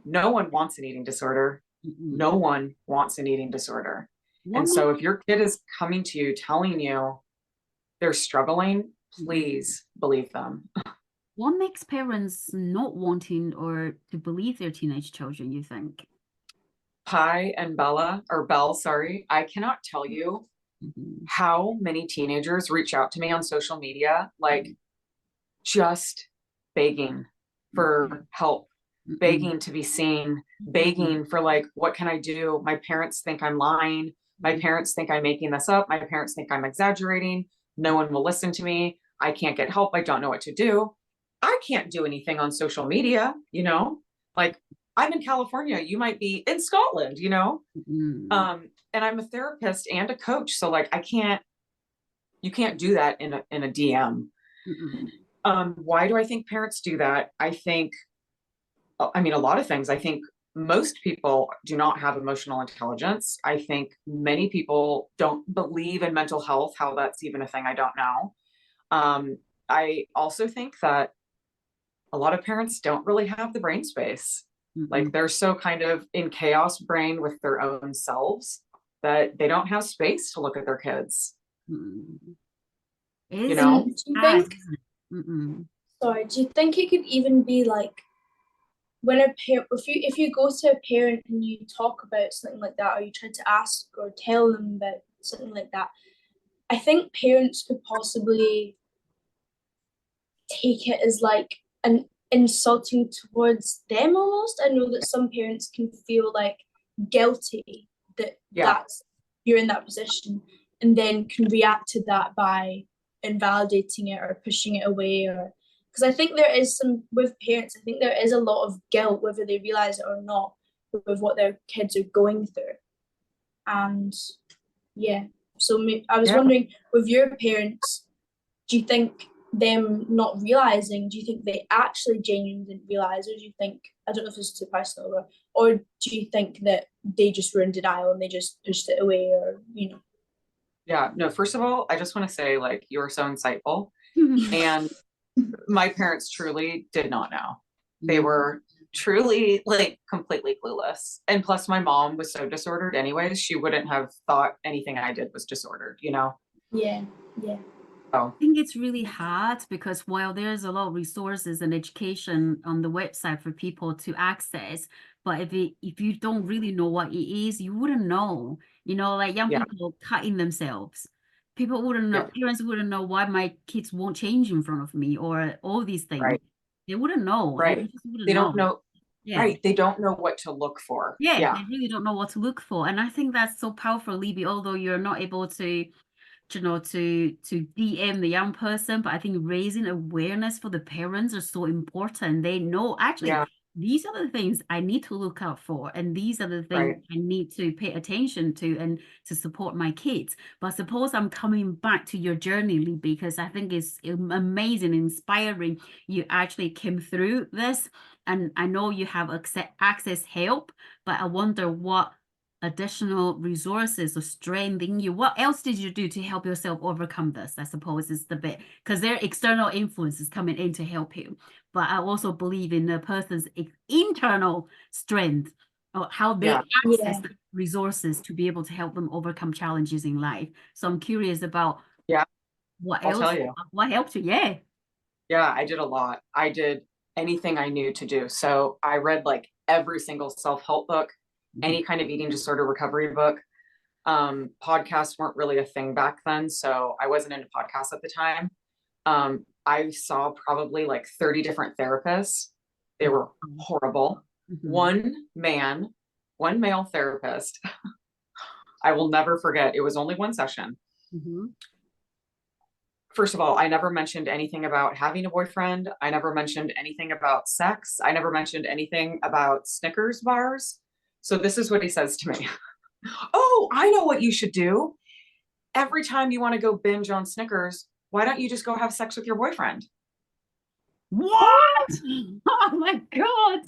Speaker 3: no one wants an eating disorder. No one wants an eating disorder. And so if your kid is coming to you telling you they're struggling, please believe them.
Speaker 1: What makes parents not wanting or to believe their teenage children, you think?
Speaker 3: Pi and Belle, sorry, I cannot tell you how many teenagers reach out to me on social media, like just begging for help, begging to be seen, begging for like, what can I do? My parents think I'm lying. My parents think I'm making this up. My parents think I'm exaggerating. No one will listen to me. I can't get help. I don't know what to do. I can't do anything on social media, you know, like I'm in California. You might be in Scotland, you know? And I'm a therapist and a coach. So like, you can't do that in a DM. Why do I think parents do that? I mean, a lot of things. I think most people do not have emotional intelligence. I think many people don't believe in mental health, how that's even a thing, I don't know. I also think that a lot of parents don't really have the brain space. Like they're so kind of in chaos brain with their own selves that they don't have space to look at their kids. You know?
Speaker 2: Do you think, sorry, do you think it could even be like when a parent, if you go to a parent and you talk about something like that, or you try to ask or tell them about something like that, I think parents could possibly take it as like an insulting towards them almost. I know that some parents can feel like guilty that that's you're in that position, and then can react to that by invalidating it or pushing it away, or because I think there is some with parents, I think there is a lot of guilt, whether they realize it or not, with what their kids are going through. And so I was wondering, with your parents, do you think them not realizing, do you think they actually genuinely didn't realize, or do you think, I don't know if it's too personal, or do you think that they just were in denial and they just pushed it away, or you know?
Speaker 3: Yeah, no, first of all, I just want to say, like, you're so insightful. And my parents truly did not know. They were truly like completely clueless. And plus my mom was so disordered anyways, she wouldn't have thought anything I did was disordered, you know?
Speaker 2: Yeah.
Speaker 1: I think it's really hard because while there's a lot of resources and education on the website for people to access, but if you don't really know what it is, you wouldn't know. You know, like young people cutting themselves. People wouldn't know, parents wouldn't know why my kids won't change in front of me, or all these things.
Speaker 3: Right.
Speaker 1: They wouldn't know.
Speaker 3: Right. They don't know. Right. They don't know what to look for.
Speaker 1: They really don't know what to look for. And I think that's so powerful, Libby, although you're not able to to DM the young person, but I think raising awareness for the parents are so important. They know actually these are the things I need to look out for, and these are the things I need to pay attention to and to support my kids. But suppose I'm coming back to your journey, Lee, because I think it's amazing, inspiring. You actually came through this, and I know you have access help, but I wonder what additional resources or strengthening you. What else did you do to help yourself overcome this? I suppose is the bit, because there are external influences coming in to help you. But I also believe in a person's internal strength, or how they access the resources to be able to help them overcome challenges in life. So I'm curious about what else,
Speaker 3: tell you.
Speaker 1: What helped you?
Speaker 3: Yeah, I did a lot. I did anything I knew to do. So I read like every single self-help book, any kind of eating disorder recovery book. Podcasts weren't really a thing back then, so I wasn't into podcasts at the time. I saw probably like 30 different therapists. They were horrible. One male therapist, I will never forget. It was only one session. First of all, I never mentioned anything about having a boyfriend. I never mentioned anything about sex. I never mentioned anything about Snickers bars. So this is what he says to me. Oh, I know what you should do. Every time you want to go binge on Snickers, why don't you just go have sex with your boyfriend?
Speaker 1: What? Oh my God.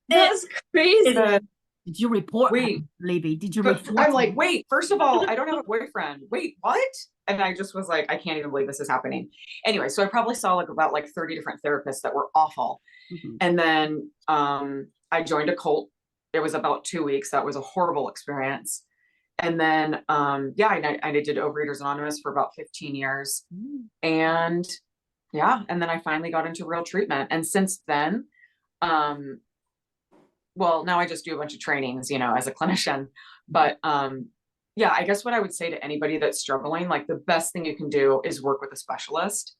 Speaker 2: That's crazy.
Speaker 1: Did you report
Speaker 3: Wait,
Speaker 1: him, Libby? Did you report
Speaker 3: I'm
Speaker 1: him?
Speaker 3: like, wait, first of all, I don't have a boyfriend. Wait, what? And I just was like, I can't even believe this is happening. Anyway, so I probably saw like about like 30 different therapists that were awful. And then I joined a cult. It was about 2 weeks. That was a horrible experience. And then, yeah, I did Overeaters Anonymous for about 15 years. And yeah, and then I finally got into real treatment. And since then, well, now I just do a bunch of trainings, you know, as a clinician. But yeah, I guess what I would say to anybody that's struggling, like the best thing you can do is work with a specialist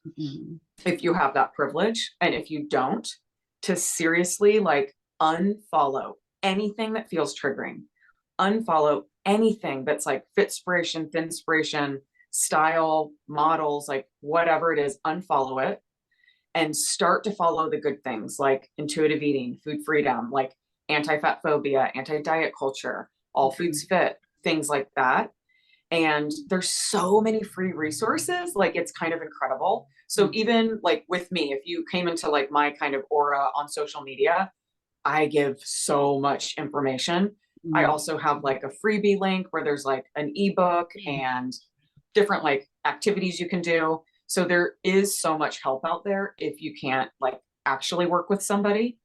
Speaker 3: if you have that privilege. And if you don't, to seriously like unfollow anything that feels triggering, unfollow anything that's like fitspiration, thinspiration, style, models, like whatever it is, unfollow it and start to follow the good things like intuitive eating, food freedom, like anti-fat phobia, anti-diet culture, all foods fit, things like that. And there's so many free resources, like it's kind of incredible. So even like with me, if you came into like my kind of aura on social media, I give so much information. I also have like a freebie link where there's like an ebook and different like activities you can do. So there is so much help out there if you can't like actually work with somebody.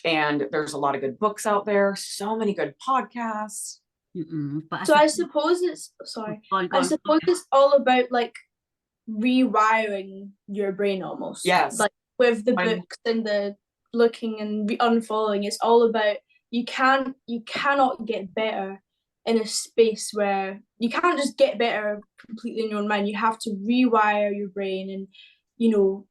Speaker 3: And there's a lot of good books out there, so many good podcasts.
Speaker 2: So I suppose it's I suppose it's all about like rewiring your brain almost.
Speaker 3: Yes.
Speaker 2: Like with the books and the looking and unfollowing, it's all about you cannot get better in a space where you can't just get better completely in your own mind. You have to rewire your brain and, you know,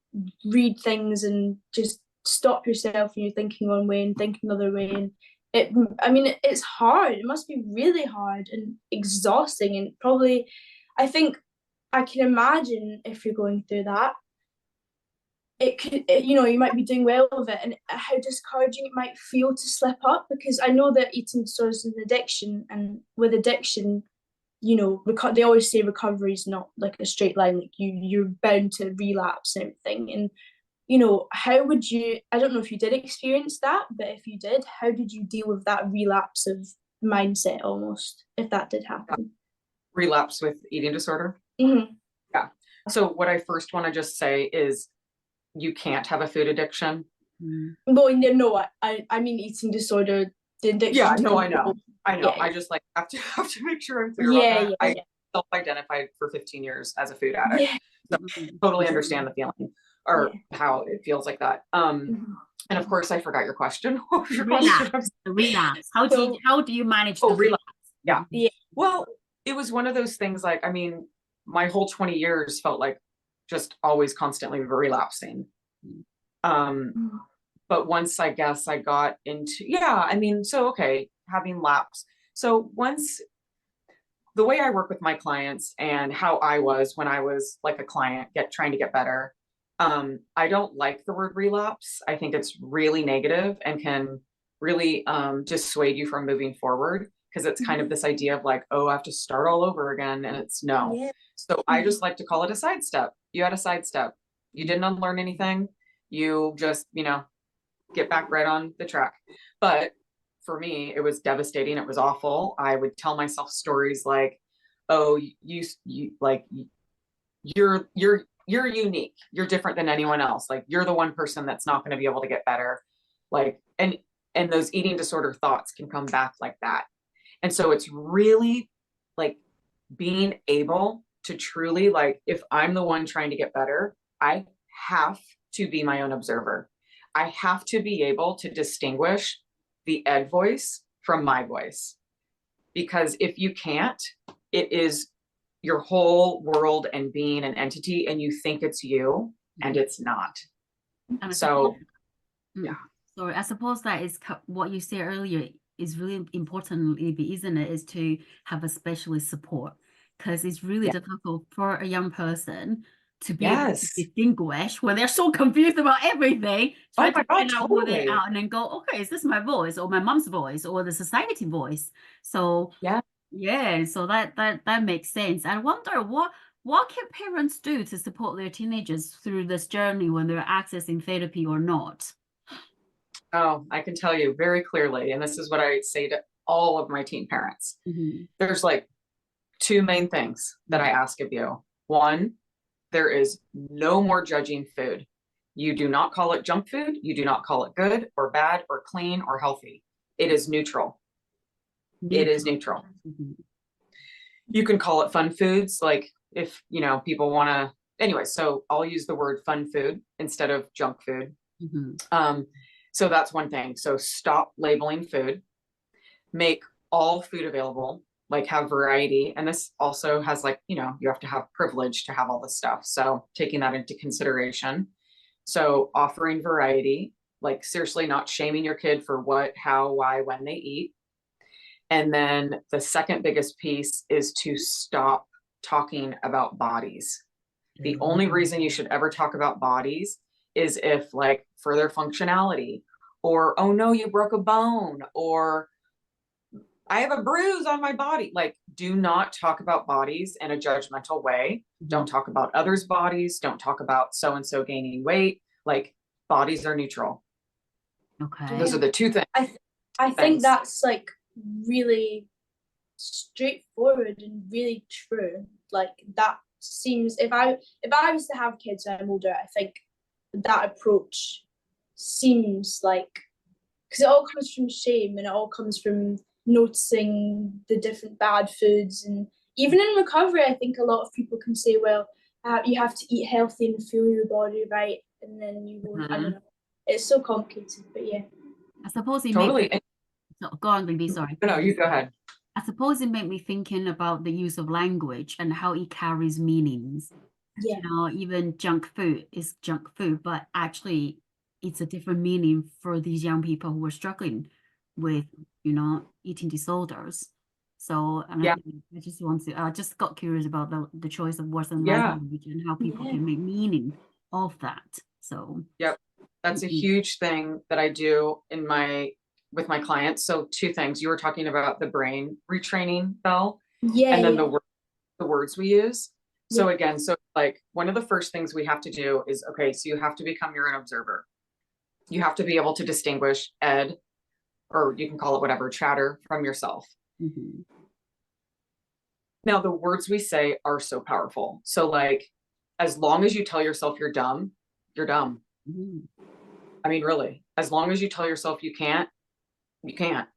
Speaker 2: read things and just stop yourself when you're thinking one way and think another way. And it's hard. It must be really hard and exhausting. And probably, I think I can imagine if you're going through that, you might be doing well with it, and how discouraging it might feel to slip up, because I know that eating disorders is an addiction, and with addiction, you know, they always say recovery is not like a straight line, like you're bound to relapse and everything. And you know, how would you, I don't know if you did experience that, but if you did, how did you deal with that relapse of mindset almost, if that did happen?
Speaker 3: Relapse with eating disorder?
Speaker 2: Yeah.
Speaker 3: So what I first want to just say is you can't have a food addiction.
Speaker 2: Well, no, I mean eating disorder, the addiction.
Speaker 3: Yeah, no, I know.
Speaker 2: Yeah.
Speaker 3: I just like have to make sure I'm clear about that. I self-identified for 15 years as a food addict. So totally understand the feeling or how it feels like that. And of course I forgot your question. What was your question?
Speaker 1: Relapse. How do you manage the
Speaker 3: relapse? Yeah. Well, it was one of those things, like, I mean, my whole 20 years felt like just always constantly relapsing. But once I guess I got into, having lapse. So once, the way I work with my clients and how I was when I was like a client trying to get better, I don't like the word relapse. I think it's really negative and can really dissuade you from moving forward, because it's kind of this idea of like, oh, I have to start all over again, and it's no. So I just like to call it a sidestep. You had a sidestep. You didn't unlearn anything. You just, get back right on the track. But for me, it was devastating. It was awful. I would tell myself stories like, oh, you're unique. You're different than anyone else. Like, you're the one person that's not going to be able to get better. Like, and those eating disorder thoughts can come back like that. And so it's really like being able to truly, like, if I'm the one trying to get better, I have to be my own observer. I have to be able to distinguish the Ed voice from my voice. Because if you can't, it is your whole world and being an entity, and you think it's you, and it's not. So, yeah.
Speaker 1: So I suppose that is what you said earlier is really important, Libby, isn't it? Is to have a specialist support. because it's really
Speaker 3: Yeah.
Speaker 1: difficult for a young person to be able to
Speaker 3: Yes.
Speaker 1: distinguish when they're so confused about everything, try
Speaker 3: Oh my
Speaker 1: to
Speaker 3: God,
Speaker 1: find out who they
Speaker 3: totally.
Speaker 1: are and then go, okay, is this my voice or my mom's voice or the society voice? So
Speaker 3: Yeah.
Speaker 1: so that makes sense. I wonder what can parents do to support their teenagers through this journey when they're accessing therapy or not?
Speaker 3: Oh, I can tell you very clearly, and this is what I say to all of my teen parents.
Speaker 1: Mhm.
Speaker 3: There's like two main things that I ask of you. One, there is no more judging food. You do not call it junk food. You do not call it good or bad or clean or healthy. It is neutral. It is neutral.
Speaker 1: Mhm.
Speaker 3: You can call it fun foods, like if, you know, people want to, anyway, so I'll use the word fun food instead of junk food.
Speaker 1: Mhm.
Speaker 3: So that's one thing. So stop labeling food, make all food available, like have variety. And this also has like, you know, you have to have privilege to have all this stuff. So taking that into consideration. So offering variety, like seriously not shaming your kid for what, how, why, when they eat. And then the second biggest piece is to stop talking about bodies. The only reason you should ever talk about bodies is if like for their functionality, or, oh no, you broke a bone, or I have a bruise on my body. Like, do not talk about bodies in a judgmental way. Don't talk about others' bodies. Don't talk about so-and-so gaining weight. Like, bodies are neutral.
Speaker 1: Okay.
Speaker 3: Those are the two things.
Speaker 2: I think that's like really straightforward and really true. Like that seems, if I was to have kids when I'm older, I think that approach seems like, because it all comes from shame and it all comes from noticing the different bad foods. And even in recovery, I think a lot of people can say, well, you have to eat healthy and feel your body right, and then you won't. I don't know, it's so complicated, but yeah,
Speaker 1: I suppose it
Speaker 3: Totally.
Speaker 1: go on, Libby, sorry.
Speaker 3: No, you go ahead.
Speaker 1: I suppose it made me thinking about the use of language and how it carries meanings.
Speaker 2: yeah,
Speaker 1: You know, even junk food is junk food, but actually it's a different meaning for these young people who are struggling with, you know, eating disorders. So, and
Speaker 3: Yeah.
Speaker 1: I just want to, I just got curious about the choice of words and
Speaker 3: Yeah.
Speaker 1: language and how people
Speaker 2: Yeah.
Speaker 1: can make meaning of that. So,
Speaker 3: Yep. That's a huge thing that I do with my clients. So two things. You were talking about the brain retraining, Belle,
Speaker 2: yeah,
Speaker 3: and then
Speaker 2: yeah.
Speaker 3: the words we use. So
Speaker 2: Yeah.
Speaker 3: again, so like one of the first things we have to do is, okay, so you have to become your own observer. You have to be able to distinguish ed, or you can call it whatever, chatter, from yourself. Now, the words we say are so powerful. So like, as long as you tell yourself you're dumb, you're dumb. I mean, really, as long as you tell yourself you can't, you can't.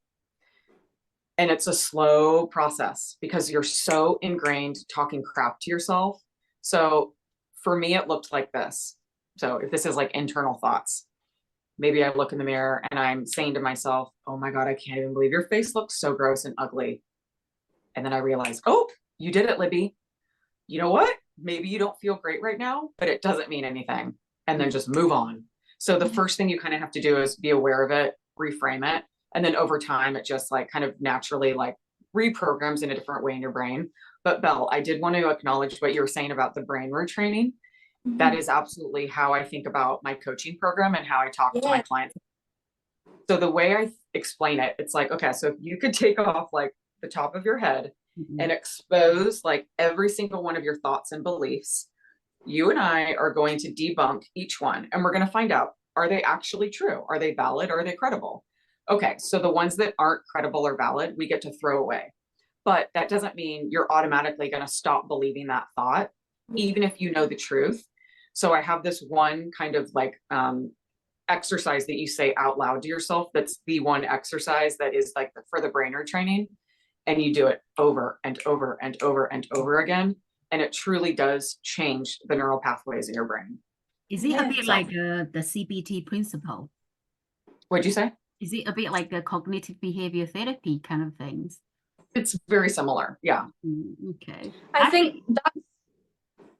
Speaker 3: And it's a slow process because you're so ingrained talking crap to yourself. So for me, it looked like this. So if this is like internal thoughts, maybe I look in the mirror and I'm saying to myself, oh my God, I can't even believe your face looks so gross and ugly. And then I realize, oh, you did it, Libby. You know what? Maybe you don't feel great right now, but it doesn't mean anything. And then just move on. So the first thing you kind of have to do is be aware of it, reframe it. And then over time, it just like kind of naturally like reprograms in a different way in your brain. But Belle, I did want to acknowledge what you were saying about the brain retraining. That is absolutely how I think about my coaching program and how I talk to my clients. So the way I explain it, it's like, okay, so if you could take off like the top of your head and expose like every single one of your thoughts and beliefs, you and I are going to debunk each one. And we're going to find out, are they actually true? Are they valid? Are they credible? Okay, so the ones that aren't credible or valid, we get to throw away. But that doesn't mean you're automatically going to stop believing that thought, even if you know the truth. So I have this one kind of like exercise that you say out loud to yourself. That's the one exercise that is like for the brain retraining. And you do it over and over and over and over again. And it truly does change the neural pathways in your brain.
Speaker 1: Is it a bit like the CBT principle?
Speaker 3: What'd you say?
Speaker 1: Is it a bit like the cognitive behavior therapy kind of things?
Speaker 3: It's very similar. Yeah.
Speaker 1: Okay.
Speaker 2: I think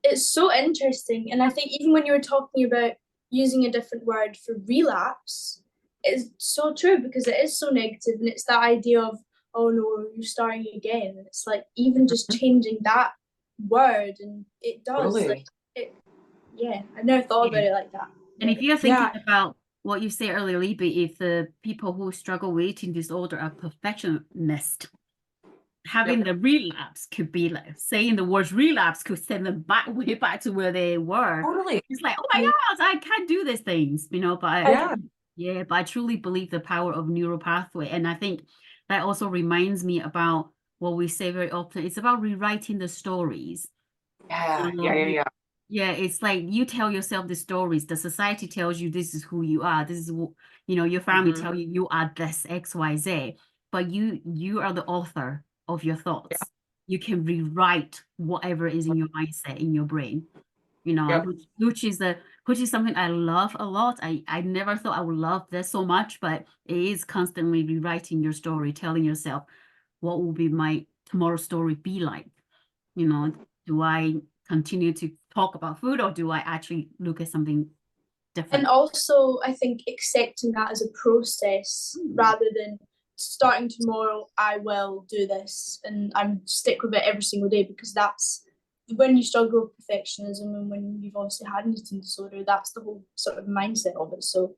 Speaker 2: it's so interesting. And I think even when you were talking about using a different word for relapse, it's so true because it is so negative. And it's that idea of, oh no, you're starting again. And it's like, even just changing that word, and it does,
Speaker 3: Totally.
Speaker 2: like, it, yeah, I never thought about it like that.
Speaker 1: And if you're thinking
Speaker 3: Yeah.
Speaker 1: about what you said earlier, Libby, if the people who struggle with eating disorder are perfectionists, having the relapse could be like saying the words relapse could send them back way back to where they were.
Speaker 3: Totally.
Speaker 1: It's like, oh my gosh, I can't do these things, you know, but but I truly believe the power of neural pathway. And I think that also reminds me about what we say very often. It's about rewriting the stories.
Speaker 3: Yeah.
Speaker 1: Yeah, it's like you tell yourself the stories. The society tells you this is who you are. This is, you know, your family tell you you are this XYZ, but you are the author of your thoughts. You can rewrite whatever is in your mindset, in your brain, you know, which is something I love a lot. I never thought I would love this so much, but it is constantly rewriting your story, telling yourself what will be my tomorrow story be like. You know, do I continue to talk about food, or do I actually look at something different?
Speaker 2: And also, I think accepting that as a process rather than starting tomorrow, I will do this and I'm stick with it every single day, because that's when you struggle with perfectionism and when you've obviously had an eating disorder, that's the whole sort of mindset of it. So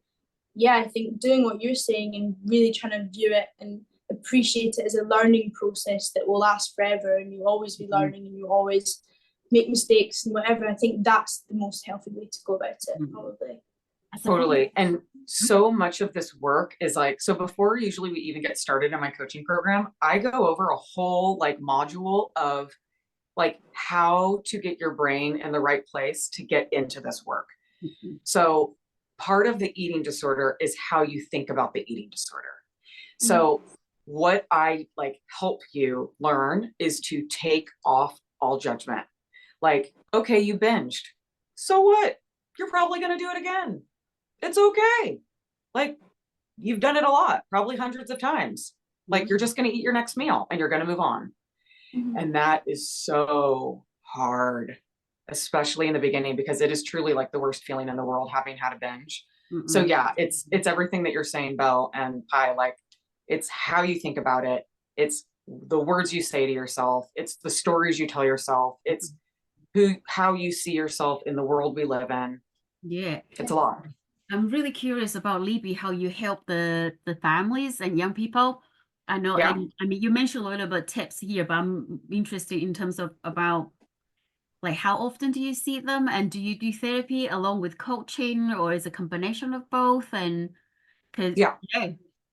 Speaker 2: yeah, I think doing what you're saying and really trying to view it and appreciate it as a learning process that will last forever, and you'll always be learning and you'll always make mistakes and whatever. I think that's the most healthy way to go about it, probably.
Speaker 3: Totally. And so much of this work is like, so before usually we even get started in my coaching program, I go over a whole like module of like how to get your brain in the right place to get into this work. So part of the eating disorder is how you think about the eating disorder. So what I like help you learn is to take off all judgment. Like, okay, you binged. So what? You're probably going to do it again. It's okay. Like, you've done it a lot, probably hundreds of times. Like, you're just going to eat your next meal and you're going to move on. And that is so hard, especially in the beginning, because it is truly like the worst feeling in the world, having had a binge. So yeah, it's everything that you're saying, Belle and Pi. Like, it's how you think about it. It's the words you say to yourself. It's the stories you tell yourself. It's how you see yourself in the world we live in.
Speaker 1: Yeah,
Speaker 3: it's a lot.
Speaker 1: I'm really curious about, Libby, how you help the families and young people. I know, I mean, you mentioned a little bit tips here, but I'm interested in terms of about like how often do you see them, and do you do therapy along with coaching, or is it a combination of both? And because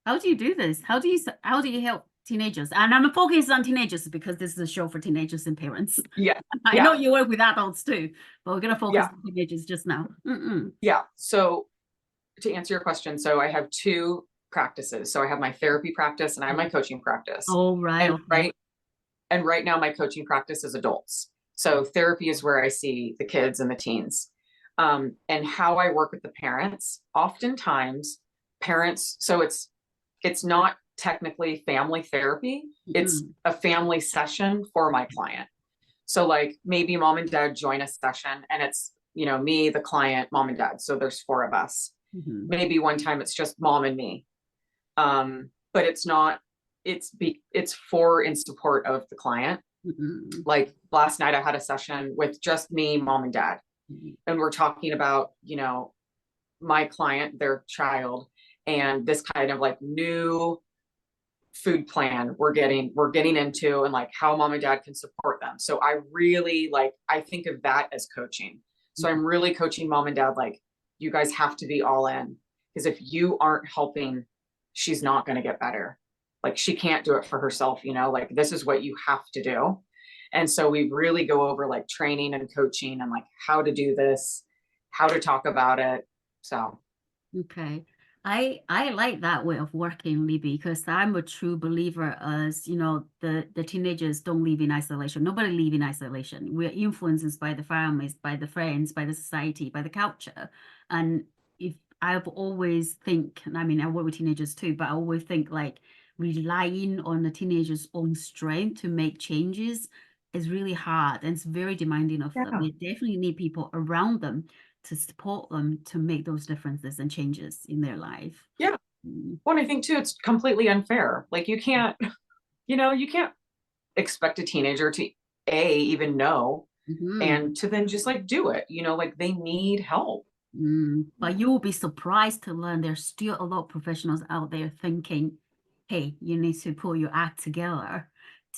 Speaker 1: how do you do this? How do you help teenagers? And I'm focused on teenagers because this is a show for teenagers and parents. I know you work with adults too, but we're gonna focus on teenagers just now.
Speaker 3: So to answer your question, so I have two practices. So I have my therapy practice and I have my coaching practice.
Speaker 1: Oh, right.
Speaker 3: And right now my coaching practice is adults. So therapy is where I see the kids and the teens. And how I work with the parents, oftentimes parents, so it's not technically family therapy. It's a family session for my client. So like maybe mom and dad join a session and it's, you know, me, the client, mom and dad. So there's 4 of us. Maybe one time it's just mom and me. But it's not, it's for in support of the client. Like last night I had a session with just me, mom and dad. And we're talking about, you know, my client, their child, and this kind of like new food plan we're getting into, and like how mom and dad can support them. So I really like, I think of that as coaching. So I'm really coaching mom and dad, like, you guys have to be all in, because if you aren't helping, she's not going to get better. Like, she can't do it for herself, you know, like this is what you have to do. And so we really go over like training and coaching and like how to do this, how to talk about it. So
Speaker 1: okay, I like that way of working, Libby, because I'm a true believer, as you know, the teenagers don't live in isolation. Nobody live in isolation. We're influenced by the families, by the friends, by the society, by the culture. And if I've always think, I mean, I work with teenagers too, but I always think like relying on the teenager's own strength to make changes is really hard, and it's very demanding of them. They definitely need people around them to support them to make those differences and changes in their life.
Speaker 3: Well, I think too, it's completely unfair. Like, you can't, you can't expect a teenager to even know, and to then just like do it, like they need help.
Speaker 1: But you will be surprised to learn there's still a lot of professionals out there thinking, hey, you need to pull your act together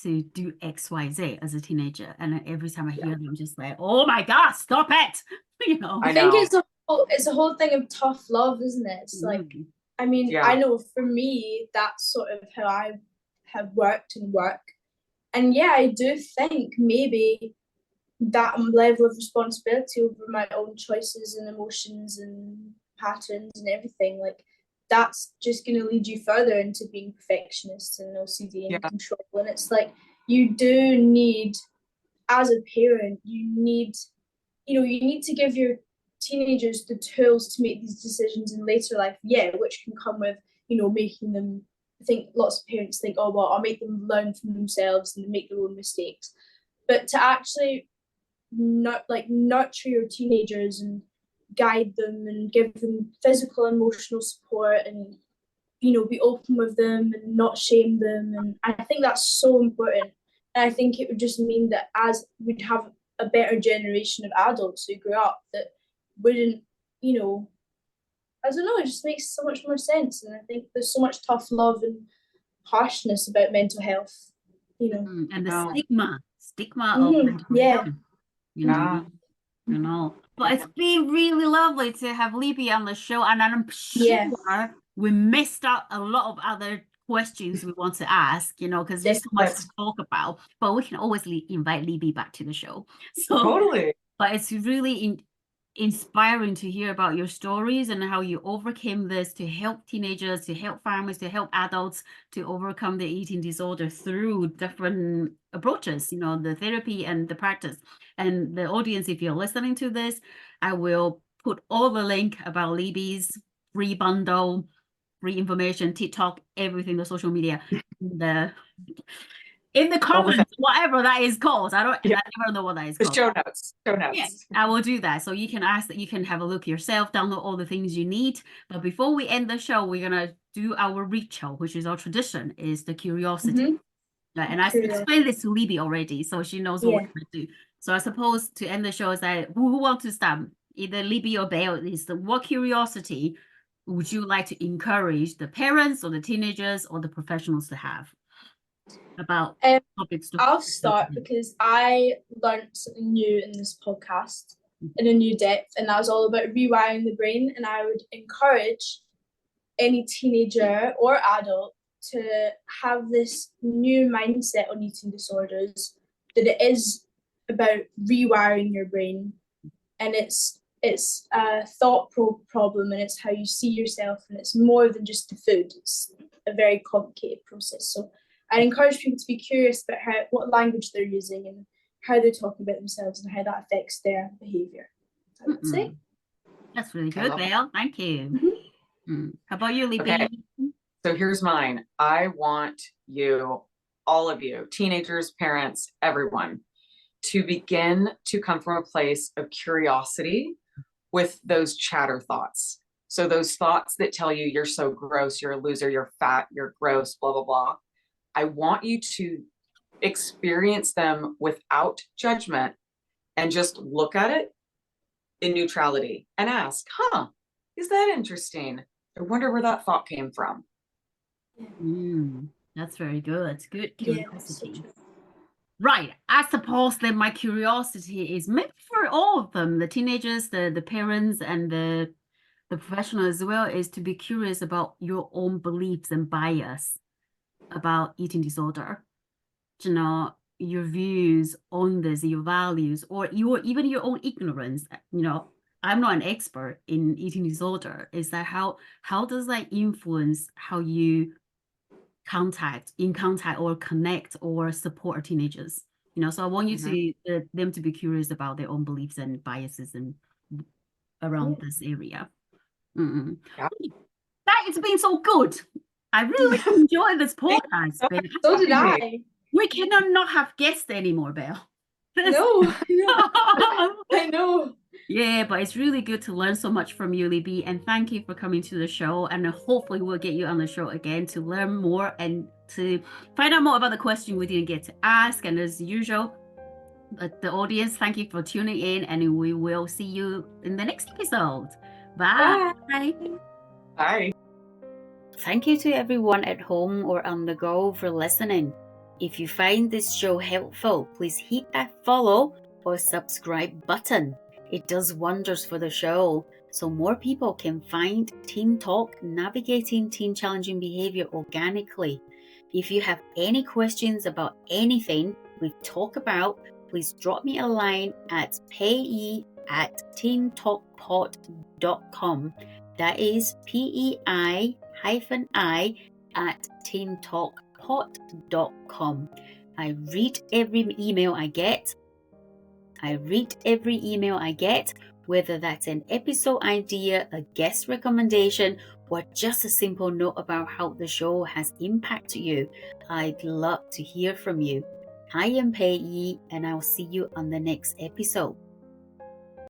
Speaker 1: to do XYZ as a teenager. And every time I hear them, I'm just like, oh my God, stop it.
Speaker 2: I think it's a whole thing of tough love, isn't it? It's like, I mean, I know for me, that's sort of how I have worked and work. And yeah, I do think maybe that level of responsibility over my own choices and emotions and patterns and everything, like that's just going to lead you further into being perfectionist and OCD and control. And it's like, you do need, as a parent, you need to give your teenagers the tools to make these decisions in later life, which can come with, making them, I think lots of parents think, oh, well, I'll make them learn from themselves and make their own mistakes. But to actually nurture your teenagers and guide them and give them physical and emotional support and, be open with them and not shame them. And I think that's so important. And I think it would just mean that as we'd have a better generation of adults who grew up that wouldn't, I don't know, it just makes so much more sense. And I think there's so much tough love and harshness about mental health,
Speaker 1: and the stigma of mental health, but it's been really lovely to have Libby on the show, and I'm sure we missed out a lot of other questions we want to ask, because there's so much to talk about, but we can always invite Libby back to the show. So
Speaker 3: totally.
Speaker 1: But it's really inspiring to hear about your stories and how you overcame this to help teenagers, to help families, to help adults to overcome the eating disorder through different approaches, the therapy and the practice. And the audience, if you're listening to this, I will put all the link about Libby's free bundle, free information, TikTok, everything, the social media, in the comments, whatever that is called. I never know what that is called.
Speaker 3: Show notes.
Speaker 1: Yes, I will do that. So you can you can have a look yourself, download all the things you need. But before we end the show, we're gonna do our ritual, which is our tradition, is the curiosity. And I explained this to Libby already, so she knows what we're gonna do. So I suppose to end the show is that who wants to start? Either Libby or Belle. Is what curiosity would you like to encourage the parents or the teenagers or the professionals to have about topics?
Speaker 2: I'll start because I learned something new in this podcast in a new depth, and that was all about rewiring the brain. And I would encourage any teenager or adult to have this new mindset on eating disorders, that it is about rewiring your brain, and it's a thought problem, and it's how you see yourself, and it's more than just the food. It's a very complicated process. So I encourage people to be curious about what language they're using and how they're talking about themselves and how that affects their behaviour, I would say.
Speaker 1: That's really good, Belle. Thank you. How about you, Libby?
Speaker 3: Okay. So here's mine. I want you, all of you, teenagers, parents, everyone, to begin to come from a place of curiosity with those chatter thoughts. So those thoughts that tell you you're so gross, you're a loser, you're fat, you're gross, blah, blah, blah. I want you to experience them without judgment and just look at it in neutrality and ask, is that interesting? I wonder where that thought came from.
Speaker 1: That's very good. Good curiosity. Right. I suppose that my curiosity is maybe for all of them, the teenagers, the parents, and the professionals as well, is to be curious about your own beliefs and bias about eating disorder. Your views on this, your values, or even your own ignorance. I'm not an expert in eating disorder. Is that how does that influence how you contact or connect or support teenagers? So I want you to them to be curious about their own beliefs and biases and around this area. That it's been so good. I really enjoyed this podcast.
Speaker 2: So did I.
Speaker 1: We cannot not have guests anymore, Belle.
Speaker 2: No, I know.
Speaker 1: Yeah, but it's really good to learn so much from you, Libby, and thank you for coming to the show. And hopefully we'll get you on the show again to learn more and to find out more about the question we didn't get to ask. And as usual, the audience, thank you for tuning in, and we will see you in the next episode. Bye.
Speaker 3: Bye.
Speaker 1: Thank you to everyone at home or on the go for listening. If you find this show helpful, please hit that follow or subscribe button. It does wonders for the show, so more people can find Teen Talk Navigating Teen Challenging Behavior organically. If you have any questions about anything we've talked about, please drop me a line at pei@teentalkpod.com. That is PEI-I@teentalkpod.com. I read every email I get. Whether that's an episode idea, a guest recommendation, or just a simple note about how the show has impacted you. I'd love to hear from you. I am Pei, and I'll see you on the next episode.